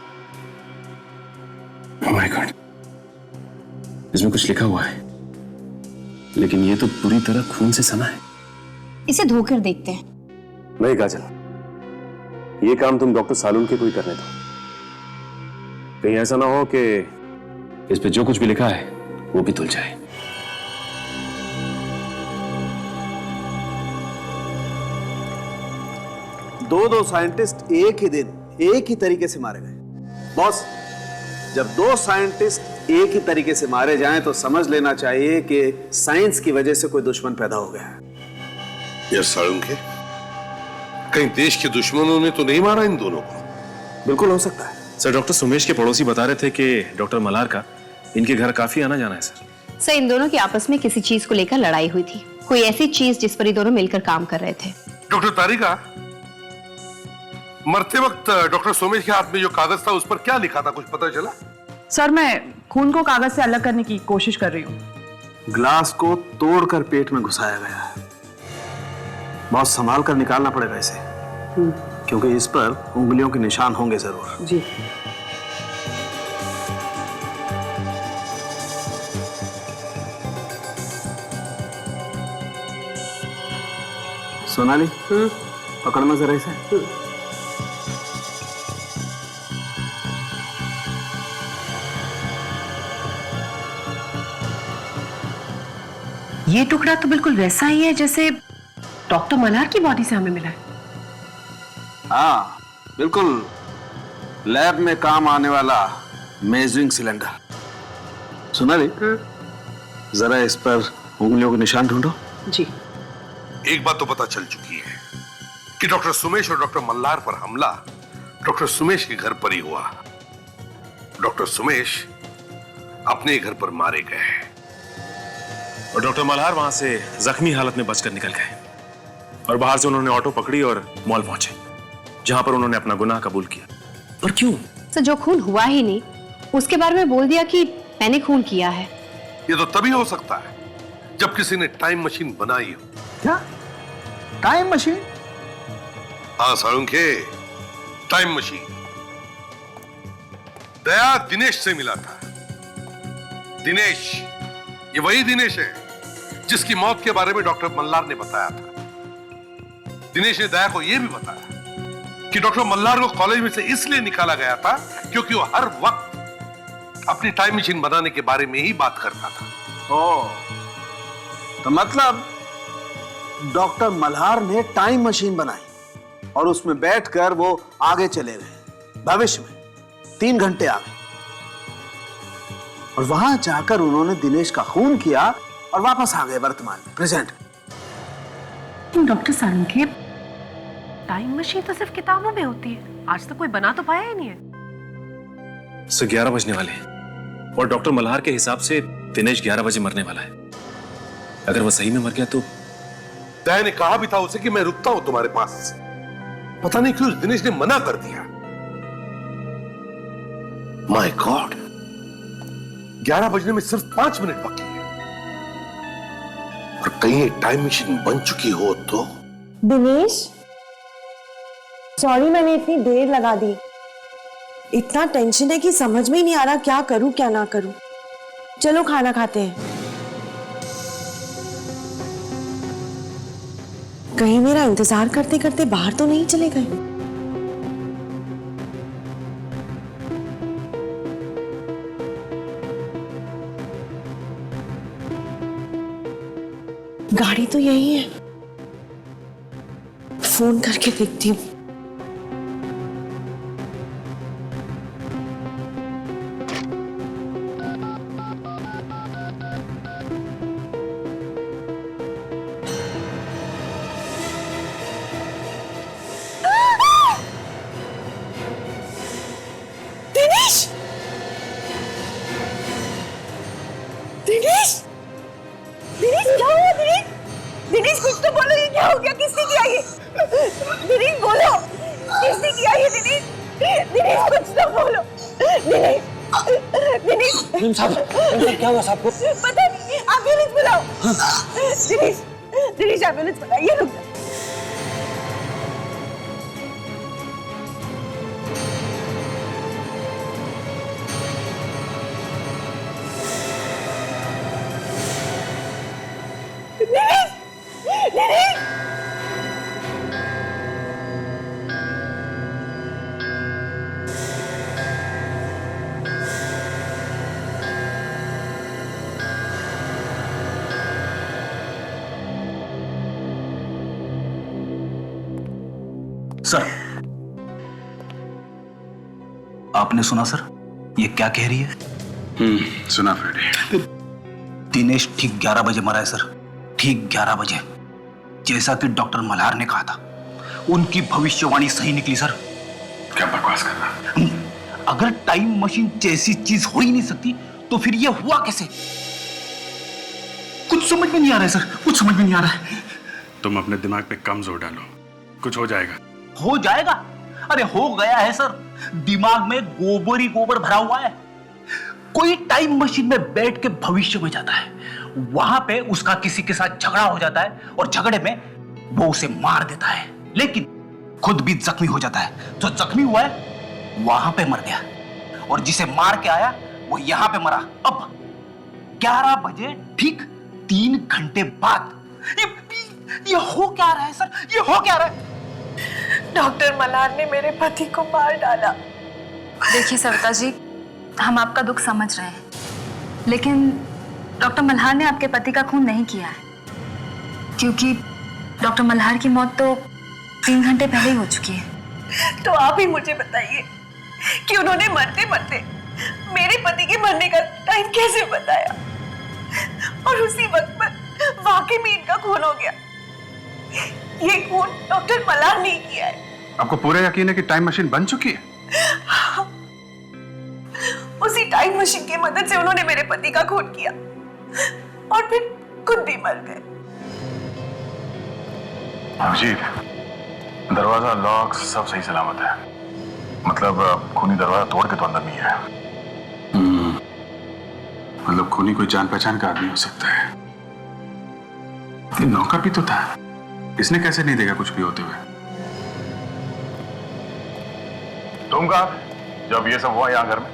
ओह माय गॉड, इसमें कुछ लिखा हुआ है, लेकिन ये तो पूरी तरह खून से सना है। इसे धोकर देखते हैं। नहीं काजल, ये काम तुम डॉक्टर सालून के कोई करने दो। कहीं ऐसा ना हो कि इस पे जो कुछ भी लिखा है वो भी धुल जाए। दो साइंटिस्ट एक ही दिन एक ही तरीके से मारे गए। बॉस, जब दो साइंटिस्ट एक ही तरीके से मारे जाएं तो समझ लेना चाहिए कि साइंस की वजह से कोई दुश्मन पैदा हो गया है। यार सालून के, कहीं देश के दुश्मनों ने तो नहीं मारा इन दोनों को? बिल्कुल हो सकता है सर। डॉक्टर सुमेश के पड़ोसी बता रहे थे कि डॉक्टर मल्हार का इनके घर काफी आना जाना है सर। इन दोनों की आपस में किसी चीज को लेकर लड़ाई हुई थी कोई ऐसी चीज जिस पर ये दोनों मिलकर काम कर रहे थे। डॉक्टर तारिका, मरते वक्त डॉक्टर सोमेश के हाथ में जो कागज था उस पर क्या लिखा था, कुछ पता चला? सर, मैं खून को कागज से अलग करने की कोशिश कर रही हूँ। ग्लास को तोड़कर पेट में घुसाया गया है। बहुत संभाल कर निकालना पड़ेगा इसे, क्योंकि इस पर उंगलियों के निशान होंगे जरूर। जी। सोनाली, पकड़ना जरा इसे। ये टुकड़ा तो बिल्कुल वैसा ही है जैसे डॉक्टर मल्हार की बॉडी से हमें मिला है। हाँ, बिल्कुल लैब में काम आने वाला मेजरिंग सिलेंडर। सोनाली, जरा इस पर उंगलियों के निशान ढूंढो। जी। एक बात तो पता चल चुकी है कि डॉक्टर सुमेश और डॉक्टर मल्हार पर हमला डॉक्टर सुमेश के घर पर ही हुआ। डॉक्टर सुमेश अपने घर पर मारे गए और डॉक्टर मल्हार वहां से जख्मी हालत में बचकर निकल गए और बाहर से उन्होंने ऑटो पकड़ी और मॉल पहुंचे, जहां पर उन्होंने अपना गुनाह कबूल किया। पर क्यों? सर, जो खून हुआ ही नहीं उसके बारे में बोल दिया कि मैंने खून किया है। ये तो तभी हो सकता है जब किसी ने टाइम मशीन बनाई हो। क्या टाइम मशीन? हाँ साळुंखे, टाइम मशीन। दया दिनेश से मिला था। दिनेश, ये वही दिनेश है जिसकी मौत के बारे में डॉक्टर मल्हार ने बताया था। दिनेश ने दया को यह भी बताया कि डॉक्टर मल्हार को कॉलेज में से इसलिए निकाला गया था क्योंकि वो हर वक्त अपनी टाइम मशीन बनाने के बारे में ही बात करता था। ओह, तो मतलब डॉक्टर मल्हार ने टाइम मशीन बनाई और उसमें बैठकर वो आगे चले गए भविष्य में 3 घंटे आगे, और वहां जाकर उन्होंने दिनेश का खून किया और वापस आ गए वर्तमान में, present. Doctor Salunkhe, time machine तो सिर्फ किताबों में होती है, आज तक कोई बना तो पाया ही नहीं है। 11 बजने वाले हैं और डॉक्टर मल्हार के हिसाब से दिनेश 11 बजे मरने वाला है। अगर वो सही में मर गया तो? दया ने कहा भी था उसे कि मैं रुकता हूं तुम्हारे पास। पता नहीं क्यों दिनेश ने मना कर दिया। माय गॉड, 11 बजने में सिर्फ 5 मिनट बाकी है और कहीं टाइम मशीन बन चुकी हो तो? दिनेश, सॉरी मैंने इतनी देर लगा दी। इतना टेंशन है कि समझ में ही नहीं आ रहा क्या करूं क्या ना करूं। चलो खाना खाते हैं। कहीं मेरा इंतजार करते करते बाहर तो नहीं चले गए? गाड़ी तो यही है, फोन करके देखती हूँ। दिनेश! दिनेश! दिनेश, क्या हुआ दिनेश? दिनेश, कुछ तो बोलो, ये क्या हो गया? किसने किया ये? दिनेश बोलो, किसने किया ये? दिनेश, दिनेश कुछ तो बोलो। दिनेश, दिनेश साहब, क्या हुआ साहब को? पता नहीं, एम्बुलेंस बुलाओ। दिनेश, दिनेश एम्बुलेंस बुलाइए, रुक जा। सर, आपने सुना सर ये क्या कह रही है? सुना फ्रेडी। दिनेश ठीक 11 बजे मरा है सर, ठीक 11 बजे, जैसा कि डॉक्टर मल्हार ने कहा था। उनकी भविष्यवाणी सही निकली सर। क्या बकवास कर रहा? अगर टाइम मशीन जैसी चीज हो ही नहीं सकती तो फिर ये हुआ कैसे? कुछ समझ में नहीं आ रहा है सर, कुछ समझ में नहीं आ रहा है। तुम अपने दिमाग पे कम जोर डालो, कुछ हो जाएगा। हो जाएगा? अरे हो गया है सर, दिमाग में गोबर ही गोबर भरा हुआ है। कोई टाइम मशीन में बैठ के भविष्य में जाता है, वहां पे उसका किसी के साथ झगड़ा हो जाता है और झगड़े में वो उसे मार देता है, लेकिन खुद भी जख्मी हो जाता है। जो जख्मी हुआ है वहां पे मर गया और जिसे मार के आया वो यहां पे मरा। अब 11 बजे ठीक 3 घंटे बाद ये हो क्या रहा है सर? ये हो क्या रहा है? डॉक्टर मल्हार ने मेरे पति को मार डाला। देखिए सविता जी, हम आपका दुख समझ रहे हैं, लेकिन डॉक्टर मल्हार ने आपके पति का खून नहीं किया है, क्योंकि डॉक्टर मल्हार की मौत तो 3 घंटे पहले ही हो चुकी है। तो आप ही मुझे बताइए कि उन्होंने मरते मरते मेरे पति के मरने का टाइम कैसे बताया, और उसी वक्त पर वाकई में इनका खून हो गया। ये खून डॉक्टर मल्हार ने किया है। आपको पूरा यकीन है कि टाइम मशीन बन चुकी है? उसी टाइम मशीन की मदद से उन्होंने मेरे पति का खून किया और फिर खुद भी मर गए। अभिजीत, दरवाजा लॉक सब सही सलामत है, मतलब खूनी दरवाजा तोड़ के तो अंदर नहीं है। मतलब खूनी कोई जान पहचान का आदमी हो सकता है। ये नौकर भी तो था, इसने कैसे नहीं देखा कुछ भी होते हुए? तुम कहा जब ये सब हुआ यहाँ घर में?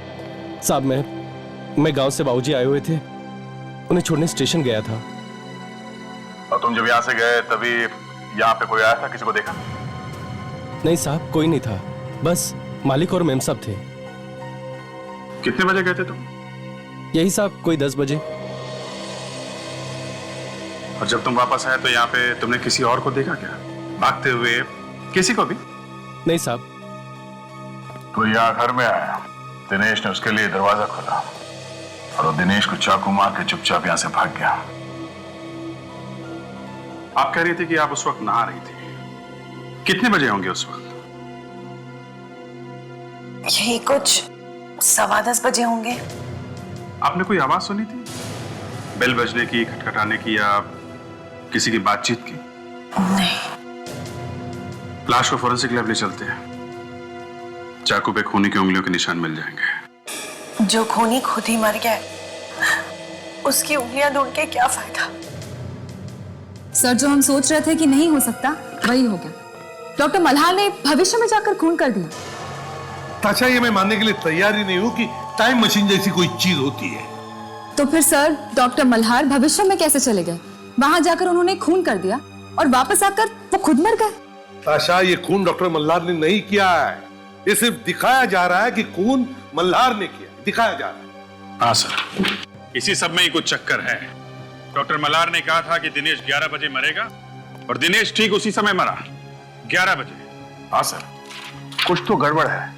साहब मैं गांव से बाबूजी आए हुए थे, उन्हें छोड़ने स्टेशन गया था। और तुम जब यहाँ से गए तभी यहाँ पे कोई आया था? किसी को देखा? नहीं साहब, कोई नहीं था, बस मालिक और मेम साहब थे। कितने बजे गए थे तुम? यही साहब कोई 10 बजे। और जब तुम वापस आए तो यहाँ पे तुमने किसी और को देखा क्या भागते हुए? किसी को भी? नहीं साहब। तो यहाँ घर में आया, दिनेश ने उसके लिए दरवाजा खोला और वो दिनेश को चाकू मार के चुपचाप यहाँ से भाग गया। आप कह रही थी कि आप उस वक्त नहा रही थी, कितने बजे होंगे उस वक्त? यही कुछ 10:15 बजे होंगे। आपने कोई आवाज सुनी थी, बेल बजने की, खटखटाने की, या किसी की बातचीत की? नहीं। लाश को फोरेंसिक लैब ले चलते हैं, चाकू पे खूनी की उंगलियों के निशान मिल जाएंगे। जो खूनी खुद ही मर गया, उसकी उंगलियां ढूंढ के क्या फायदा? सर, जो हम सोच रहे थे कि नहीं हो सकता वही हो गया। डॉक्टर मल्हार ने भविष्य में जाकर खून कर दिया। ताशा, ये मैं मानने के लिए तैयार ही नहीं हूं कि टाइम मशीन जैसी कोई चीज होती है। तो फिर सर, डॉक्टर मल्हार भविष्य में कैसे चले गए? वहां जाकर उन्होंने खून कर दिया और वापस आकर वो खुद मर गए। ताशा, ये खून डॉक्टर मल्हार ने नहीं किया है, ये सिर्फ दिखाया जा रहा है कि खून मल्हार ने किया, दिखाया जा रहा है। हाँ सर, इसी सब में ही कुछ चक्कर है। डॉक्टर मल्हार ने कहा था कि दिनेश 11 बजे मरेगा और दिनेश ठीक उसी समय मरा, 11 बजे। हाँ सर, कुछ तो गड़बड़ है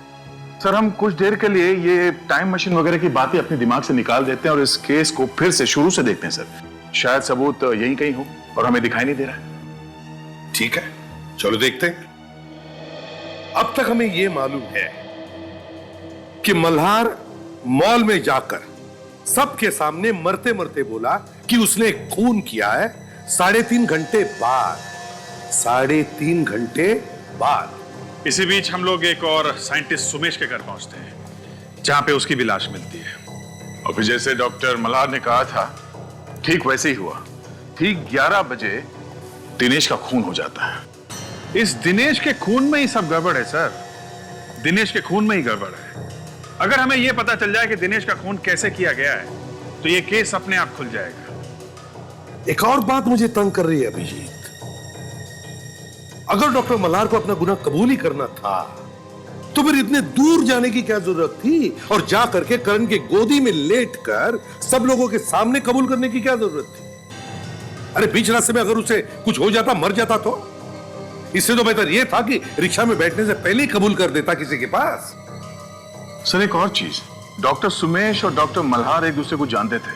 सर। हम कुछ देर के लिए ये टाइम मशीन वगैरह की बातें अपने दिमाग से निकाल देते हैं और इस केस को फिर से शुरू से देखते हैं सर। शायद सबूत यहीं कहीं हो और हमें दिखाई नहीं दे रहा है। ठीक है, चलो देखते हैं। अब तक हमें यह मालूम है कि मल्हार मॉल में जाकर सबके सामने मरते मरते बोला कि उसने खून किया है 3.5 घंटे बाद। 3.5 घंटे बाद। इसी बीच हम लोग एक और साइंटिस्ट सुमेश के घर पहुंचते हैं, जहां पे उसकी भी लाश मिलती है। और फिर जैसे डॉक्टर मल्हार ने कहा था, ठीक वैसे ही हुआ। ठीक 11 बजे दिनेश का खून हो जाता है। इस दिनेश के खून में ही सब गड़बड़ है सर, दिनेश के खून में ही गड़बड़ है। अगर हमें यह पता चल जाए कि दिनेश का खून कैसे किया गया है, तो यह केस अपने आप खुल जाएगा। एक और बात मुझे तंग कर रही है अभिजीत। अगर डॉक्टर मल्हार को अपना गुनाह कबूल ही करना था, तो फिर इतने दूर जाने की क्या जरूरत थी, और जा करके करण की गोदी में लेटकर सब लोगों के सामने कबूल करने की क्या जरूरत थी? अरे बीच रास्ते में अगर उसे कुछ हो जाता, मर जाता, तो इससे तो बेहतर यह था कि रिक्शा में बैठने से पहले ही कबूल कर देता किसी के पास। सर एक और चीज, डॉक्टर सुमेश और डॉक्टर मल्हार एक दूसरे को जानते थे,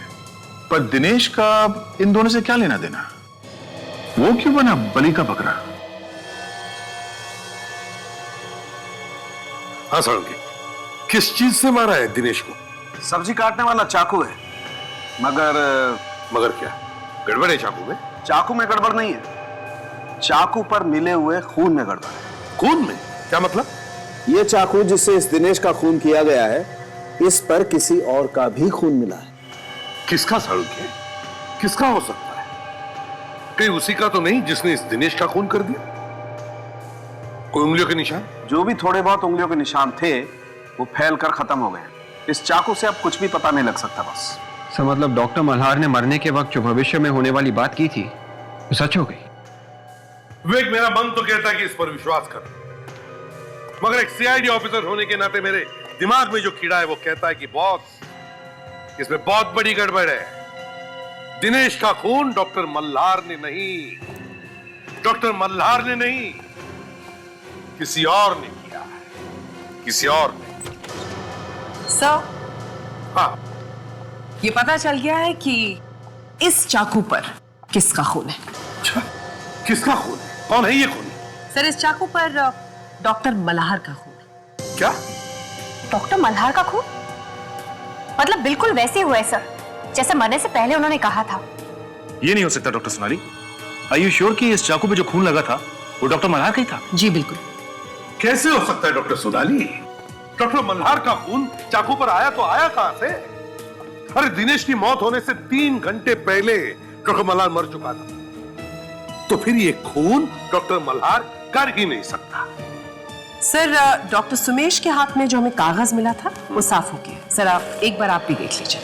पर दिनेश का इन दोनों से क्या लेना देना? वो क्यों बना बलि का बकरा? हाँ साळुंके, किस चीज से मारा है दिनेश को? सब्जी काटने वाला चाकू है। मगर क्या गड़बड़ है चाकू में? चाकू में गड़बड़ नहीं है, चाकू पर मिले हुए खून में गड़बड़ है। खून में? क्या मतलब? ये चाकू जिससे इस दिनेश का खून किया गया है, इस पर किसी और का भी खून मिला है। किसका साड़ू? किसका हो सकता है? कहीं उसी का तो नहीं जिसने इस दिनेश का खून कर दिया? कोई उंगलियों के निशान? जो भी थोड़े बहुत उंगलियों के निशान थे वो फैल कर खत्म हो गए। इस चाकू से अब कुछ भी पता नहीं लग सकता बस। सर मतलब डॉक्टर मल्हार ने मरने के वक्त जो भविष्य में होने वाली बात की थी वो सच हो गई? विवेक, मेरा मन तो कहता है कि इस पर विश्वास कर, मगर एक सीआईडी ऑफिसर होने के नाते मेरे दिमाग में जो कीड़ा है वो कहता है कि बॉस, इसमें बहुत बड़ी गड़बड़ है। दिनेश का खून डॉक्टर मल्हार ने नहीं, डॉक्टर मल्हार ने नहीं, किसी और ने किया है, किसी और ने। सर, हाँ, ये पता चल गया है कि इस चाकू पर किसका खून है। किसका खून है? कौन है ये खून? सर, इस चाकू पर डॉक्टर मल्हार का खून है। क्या? डॉक्टर मल्हार का खून? मतलब बिल्कुल वैसे ही हुआ है सर, जैसे मरने से पहले उन्होंने कहा था। ये नहीं हो सकता doctor Sonali. Are you sure कि इस चाकू पे जो खून लगा था वो डॉक्टर मल्हार का ही था? जी बिल्कुल। कैसे हो सकता है डॉक्टर सोनाली? डॉक्टर मल्हार का खून चाकू पर आया तो आया कहां से? अरे दिनेश की मौत होने से 3 घंटे पहले डॉक्टर मल्हार मर चुका था, तो फिर ये खून डॉक्टर मल्हार कर ही नहीं सकता। सर, डॉक्टर सुमेश के हाथ में जो हमें कागज मिला था वो साफ हो गया। सर, आप एक बार आप भी देख लीजिए।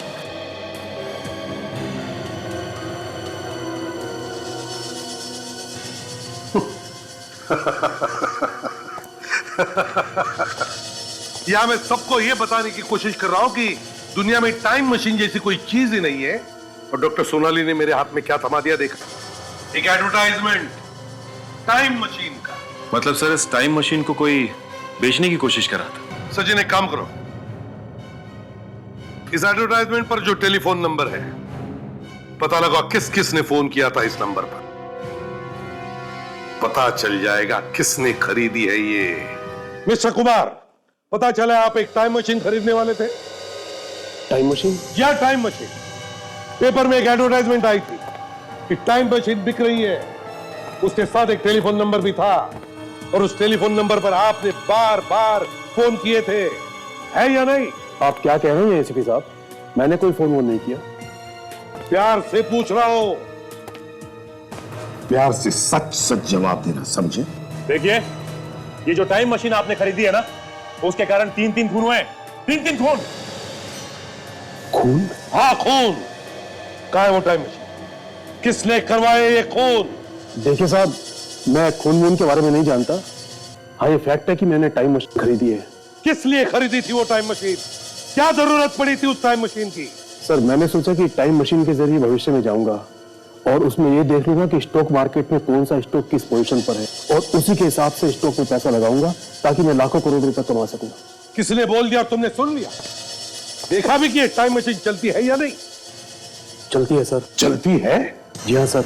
या मैं सबको यह बताने की कोशिश कर रहा हूं कि दुनिया में टाइम मशीन जैसी कोई चीज ही नहीं है। और डॉक्टर सोनाली ने मेरे हाथ में क्या थमा दिया देखा? एक एडवर्टाइजमेंट टाइम मशीन का। मतलब सर इस टाइम मशीन को कोई बेचने की कोशिश कर रहा था? सचिन, एक काम करो, इस एडवर्टाइजमेंट पर जो टेलीफोन नंबर है पता लगा किस किस ने फोन किया था। इस नंबर पर पता चल जाएगा किसने खरीदी है ये। मिस्टर कुमार, पता चला आप एक टाइम मशीन खरीदने वाले थे। Time machine? या टाइम मशीन। पेपर में एक एडवर्टाइजमेंट आई थी कि टाइम मशीन बिक रही है, उसके साथ एक टेलीफोन नंबर भी था और उस टेलीफोन नंबर पर आपने बार बार फोन किए थे, है या नहीं? आप क्या कह रहे हैं एसीपी साहब? मैंने कोई फोन नहीं किया। प्यार से पूछ रहा हूं, प्यार से सच सच जवाब देना, समझे? देखिए, ये जो टाइम मशीन आपने खरीदी है ना, उसके कारण 3 खून हुए। 3 खून। खून? हाँ, खून। कहाँ है वो टाइम मशीन? किसने करवाए ये खून? देखिए साहब, मैं खून वून के बारे में नहीं जानता। हाँ, ये फैक्ट है कि मैंने टाइम मशीन खरीदी है। किस लिए खरीदी थी वो टाइम मशीन? क्या जरूरत पड़ी थी उस टाइम मशीन की? सर, मैंने सोचा कि टाइम मशीन के जरिए भविष्य में जाऊंगा और उसमें ये देख लूंगा कि स्टॉक मार्केट में कौन सा स्टॉक किस पोजीशन पर है और उसी के हिसाब से स्टॉक में पैसा लगाऊंगा ताकि मैं लाखों करोड़ रुपए कमा सकूं। किसने बोल दिया, तुमने सुन लिया? देखा भी कि टाइम मशीन चलती है या नहीं? चलती है सर। चलती है? जी हाँ सर।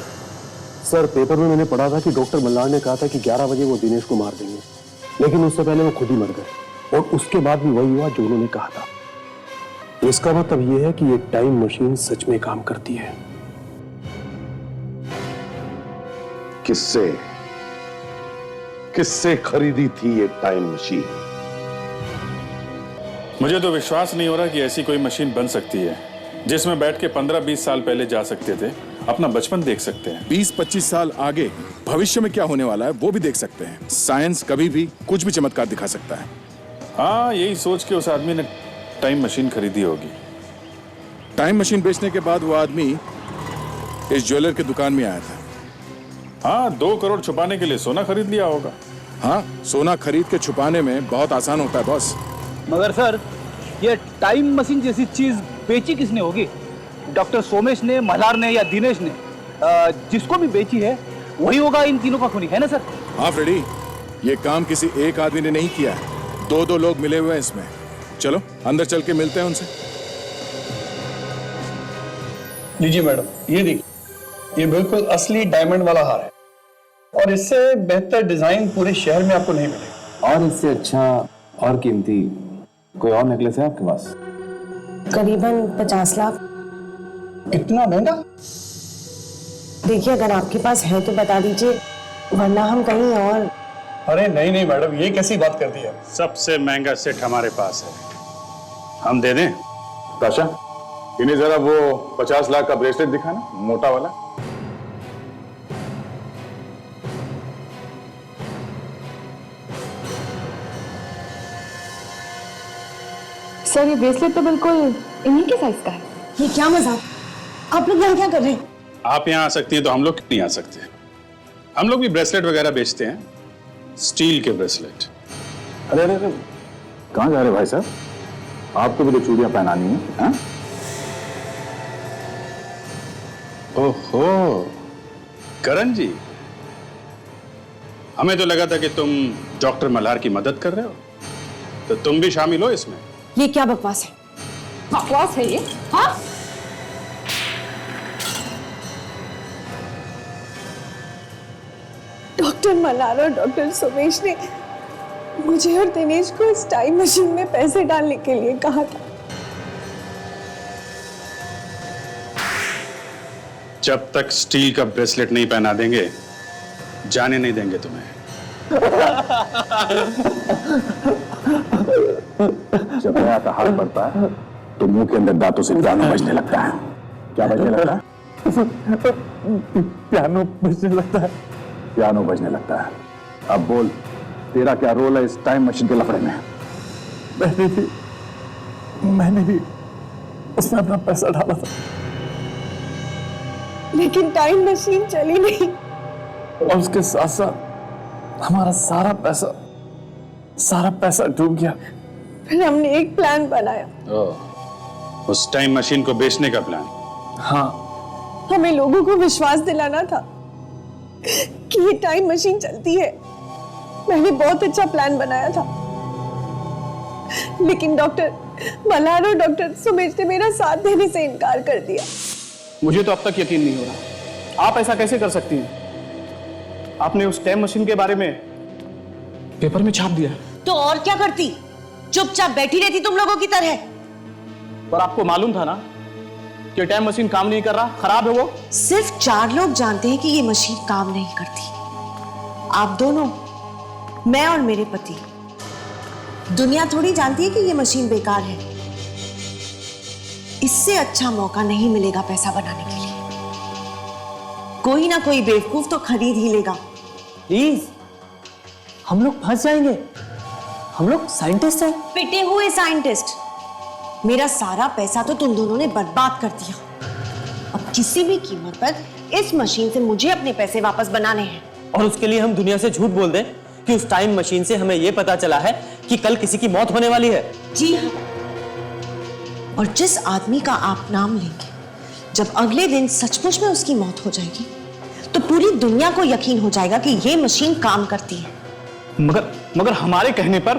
सर, पेपर में मैंने पढ़ा था कि डॉक्टर मल्हार ने कहा था कि 11 बजे वो दिनेश को मार देंगे, लेकिन उससे पहले वो खुद ही मर गए और उसके बाद भी वही हुआ जो उन्होंने कहा था। इसका मतलब ये है कि ये टाइम मशीन सच में काम करती है। किससे किससे खरीदी थी ये टाइम मशीन? मुझे तो विश्वास नहीं हो रहा कि ऐसी कोई मशीन बन सकती है जिसमें बैठ के 15-20 साल पहले जा सकते थे, अपना बचपन देख सकते हैं। 20-25 साल आगे भविष्य में क्या होने वाला है वो भी देख सकते हैं। साइंस कभी भी कुछ भी चमत्कार दिखा सकता है। हाँ, यही सोच के उस आदमी ने टाइम मशीन खरीदी होगी। टाइम मशीन बेचने के बाद वो आदमी इस ज्वेलर की दुकान में आया था। हाँ, 2 करोड़ छुपाने के लिए सोना खरीद लिया होगा। हाँ, सोना खरीद के छुपाने में बहुत आसान होता है बॉस। मगर सर, ये टाइम मशीन जैसी चीज बेची किसने होगी? डॉक्टर सोमेश ने, मल्हार ने या दिनेश ने? जिसको भी बेची है वही होगा इन तीनों का खूनी, है ना सर? हाँ फ्रेडी, ये काम किसी एक आदमी ने नहीं किया है, 2-2 लोग मिले हुए हैं इसमें। चलो अंदर चल के मिलते हैं उनसे। लीजिए मैडम, ये देखिए, ये बिल्कुल असली डायमंड वाला हार है और इससे बेहतर डिजाइन पूरे शहर में आपको नहीं मिलेगा। और इससे अच्छा और कीमती कोई और नेकलेस है आपके पास? करीबन 50 लाख। इतना महंगा? देखिए अगर आपके पास है तो बता दीजिए, वरना हम कहीं और। अरे नहीं नहीं मैडम, ये कैसी बात कर दी है? सबसे महंगा सेट हमारे पास है, हम दे दें। ताशा, इन्हें जरा वो 50 लाख का ब्रेसलेट दिखाना, मोटा वाला। सर ये ब्रेसलेट तो बिल्कुल इन्हीं के साइज का है। ये क्या मजाक, आप लोग यहाँ क्या कर रहे हैं? आप यहाँ आ सकती हैं तो हम लोग क्यों नहीं आ सकते? हम लोग भी ब्रेसलेट वगैरह बेचते हैं, स्टील के ब्रेसलेट। अरे अरे अरे, कहाँ जा रहे भाई साहब? आपको भी तो चूड़ियां पहनानी है, हाँ? ओहो, करण जी, हमें तो लगा था कि तुम डॉक्टर मल्हार की मदद कर रहे हो, तो तुम भी शामिल हो इसमें। ये क्या बकवास है? बकवास है ये? हाँ? डॉक्टर मल्हार और डॉक्टर सोमेश ने मुझे और दिनेश को इस टाइम मशीन में पैसे डालने के लिए कहा था। जब तक स्टील का ब्रेसलेट नहीं पहना देंगे, जाने नहीं देंगे तुम्हें। जब नया का हाथ बढ़ता है तो मुंह के अंदर दांतों से पियानो बजने लगता है। क्या बजने लगता है? पियानो बजने लगता है। पियानो बजने लगता है। अब बोल, तेरा क्या रोल है इस टाइम मशीन के लफड़े में? मैंने भी उसमें अपना पैसा डाला था, लेकिन टाइम मशीन चली नहीं और उसके साथ साथ हमारा सारा पैसा डूब गया। फिर हमने एक प्लान बनाया। उस टाइम मशीन को बेचने का प्लान? हाँ, हमें लोगों को विश्वास दिलाना था कि ये टाइम मशीन चलती है। मैंने बहुत अच्छा प्लान बनाया था, लेकिन डॉक्टर मल्हार और डॉक्टर सुमेश ने मेरा साथ देने से इनकार कर दिया। मुझे तो अब तक यकीन नहीं हो रहा, आप ऐसा कैसे कर सकती हैं? आपने उस टाइम मशीन के बारे में पेपर में छाप दिया। तो और क्या करती, चुपचाप बैठी रहती तुम लोगों की तरह। पर आपको मालूम था ना कि टाइम मशीन काम नहीं कर रहा, खराब है वो। सिर्फ 4 लोग जानते हैं कि ये मशीन काम नहीं करती। आप दोनों, मैं और मेरे पति। दुनिया थोड़ी जानती है कि ये मशीन बेकार है। इससे अच्छा मौका नहीं मिलेगा पैसा बनाने के लिए। कोई ना कोई बेवकूफ तो खरीद ही लेगा। प्लीज, हम लोग फंस जाएंगे। हम लोग साइंटिस्ट हैं। पिटे हुए साइंटिस्ट। मेरा सारा पैसा तो तुम दोनों ने बर्बाद कर दिया। अब किसी भी कीमत पर इस मशीन से मुझे अपने पैसे वापस बनाने हैं। और उसके लिए हम दुनिया से झूठ बोल दें कि उस टाइम मशीन से हमें यह पता चला है कि कल किसी की मौत होने वाली है। जी हाँ। और जिस आदमी का आप नाम लेंगे, जब अगले दिन सचमुच में उसकी मौत हो जाएगी, तो पूरी दुनिया को यकीन हो जाएगा कि ये मशीन काम करती है। मगर हमारे कहने पर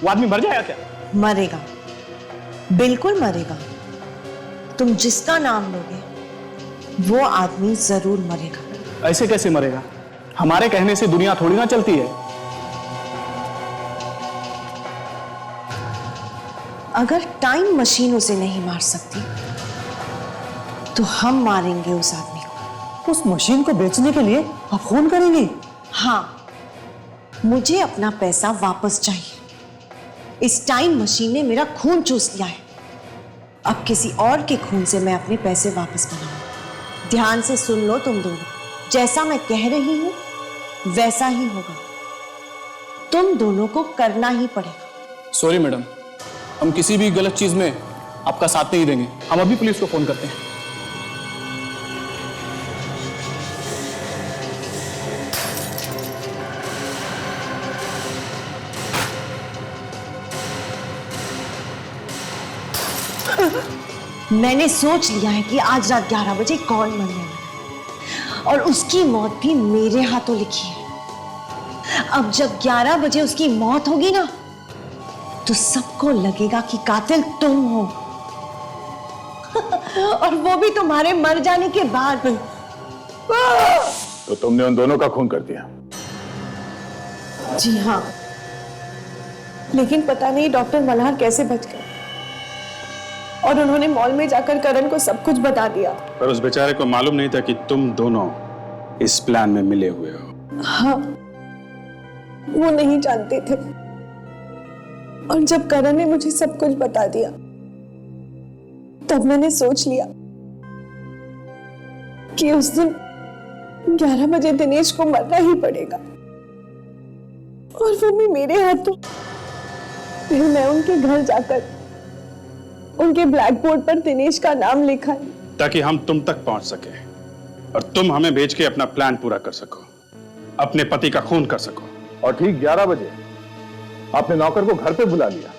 वो आदमी मर जाएगा क्या? मरेगा, बिल्कुल मरेगा। तुम जिसका नाम लोगे वो आदमी जरूर मरेगा। ऐसे कैसे मरेगा? हमारे कहने से दुनिया थोड़ी ना चलती है। अगर टाइम मशीन उसे नहीं मार सकती, तो हम मारेंगे उस आदमी को। उस मशीन को बेचने के लिए आप फोन करेंगी? हाँ, मुझे अपना पैसा वापस चाहिए। इस टाइम मशीन ने मेरा खून चूस लिया है। अब किसी और के खून से मैं अपने पैसे वापस बनाऊंगा। ध्यान से सुन लो तुम दोनों, जैसा मैं कह रही हूं वैसा ही होगा। तुम दोनों को करना ही पड़ेगा। सॉरी मैडम, हम किसी भी गलत चीज में आपका साथ नहीं देंगे। हम अभी पुलिस को फोन करते हैं। मैंने सोच लिया है कि आज रात 11 बजे कौन मरने वाला है, और उसकी मौत भी मेरे हाथों लिखी है। अब जब 11 बजे उसकी मौत होगी ना, तो सबको लगेगा कि कातिल तुम हो। और वो भी तुम्हारे मर जाने के बाद। तो तुमने उन दोनों का खून कर दिया? जी हाँ, लेकिन पता नहीं डॉक्टर मल्हार कैसे बच गए, और उन्होंने मॉल में जाकर करण को सब कुछ बता दिया। पर उस बेचारे को मालूम नहीं था कि तुम दोनों इस प्लान में मिले हुए हो। हाँ, वो नहीं जानते थे और जब करण ने मुझे सब कुछ बता दिया तब मैंने सोच लिया कि उस दिन 11 बजे दिनेश को मरना ही पड़ेगा और वो भी मेरे हाथों। फिर मैं उनके घर जाकर उनके ब्लैक बोर्ड पर दिनेश का नाम लिखा ताकि हम तुम तक पहुंच सके और तुम हमें भेज के अपना प्लान पूरा कर सको, अपने पति का खून कर सको। और ठीक 11 बजे आपने नौकर को घर पे बुला लिया,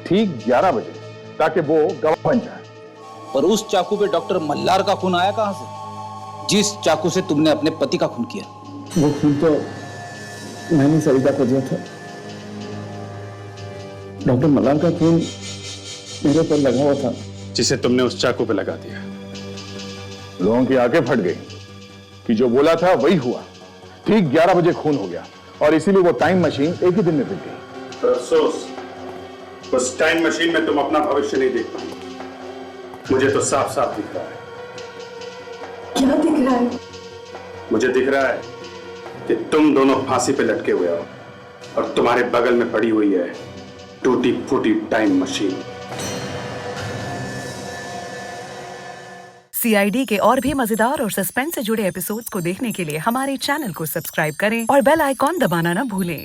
ठीक 11 बजे, ताकि वो गवाह बन जाए। पर उस चाकू पे डॉक्टर मल्हार का खून आया कहां से, जिस चाकू से तुमने अपने पति का खून किया? वो खून तो मैंने सरिता को दिया था। डॉक्टर मल्हार का खून मेरे पर लगा हुआ था, जिसे तुमने उस चाकू पे लगा दिया। लोगों की आंखें फट गई कि जो बोला था वही हुआ। ठीक 11 बजे खून हो गया और इसीलिए वो टाइम मशीन एक ही दिन में बिक गई। पर अफसोस, उस टाइम मशीन में तुम अपना भविष्य नहीं देख पाए। मुझे तो साफ साफ दिख रहा है। क्या दिख रहा है? मुझे दिख रहा है कि तुम दोनों फांसी पे लटके हुए हो और तुम्हारे बगल में पड़ी हुई है टूटी फूटी टाइम मशीन। CID के और भी मजेदार और सस्पेंस से जुड़े एपिसोड्स को देखने के लिए हमारे चैनल को सब्सक्राइब करें और बेल आइकॉन दबाना ना भूलें।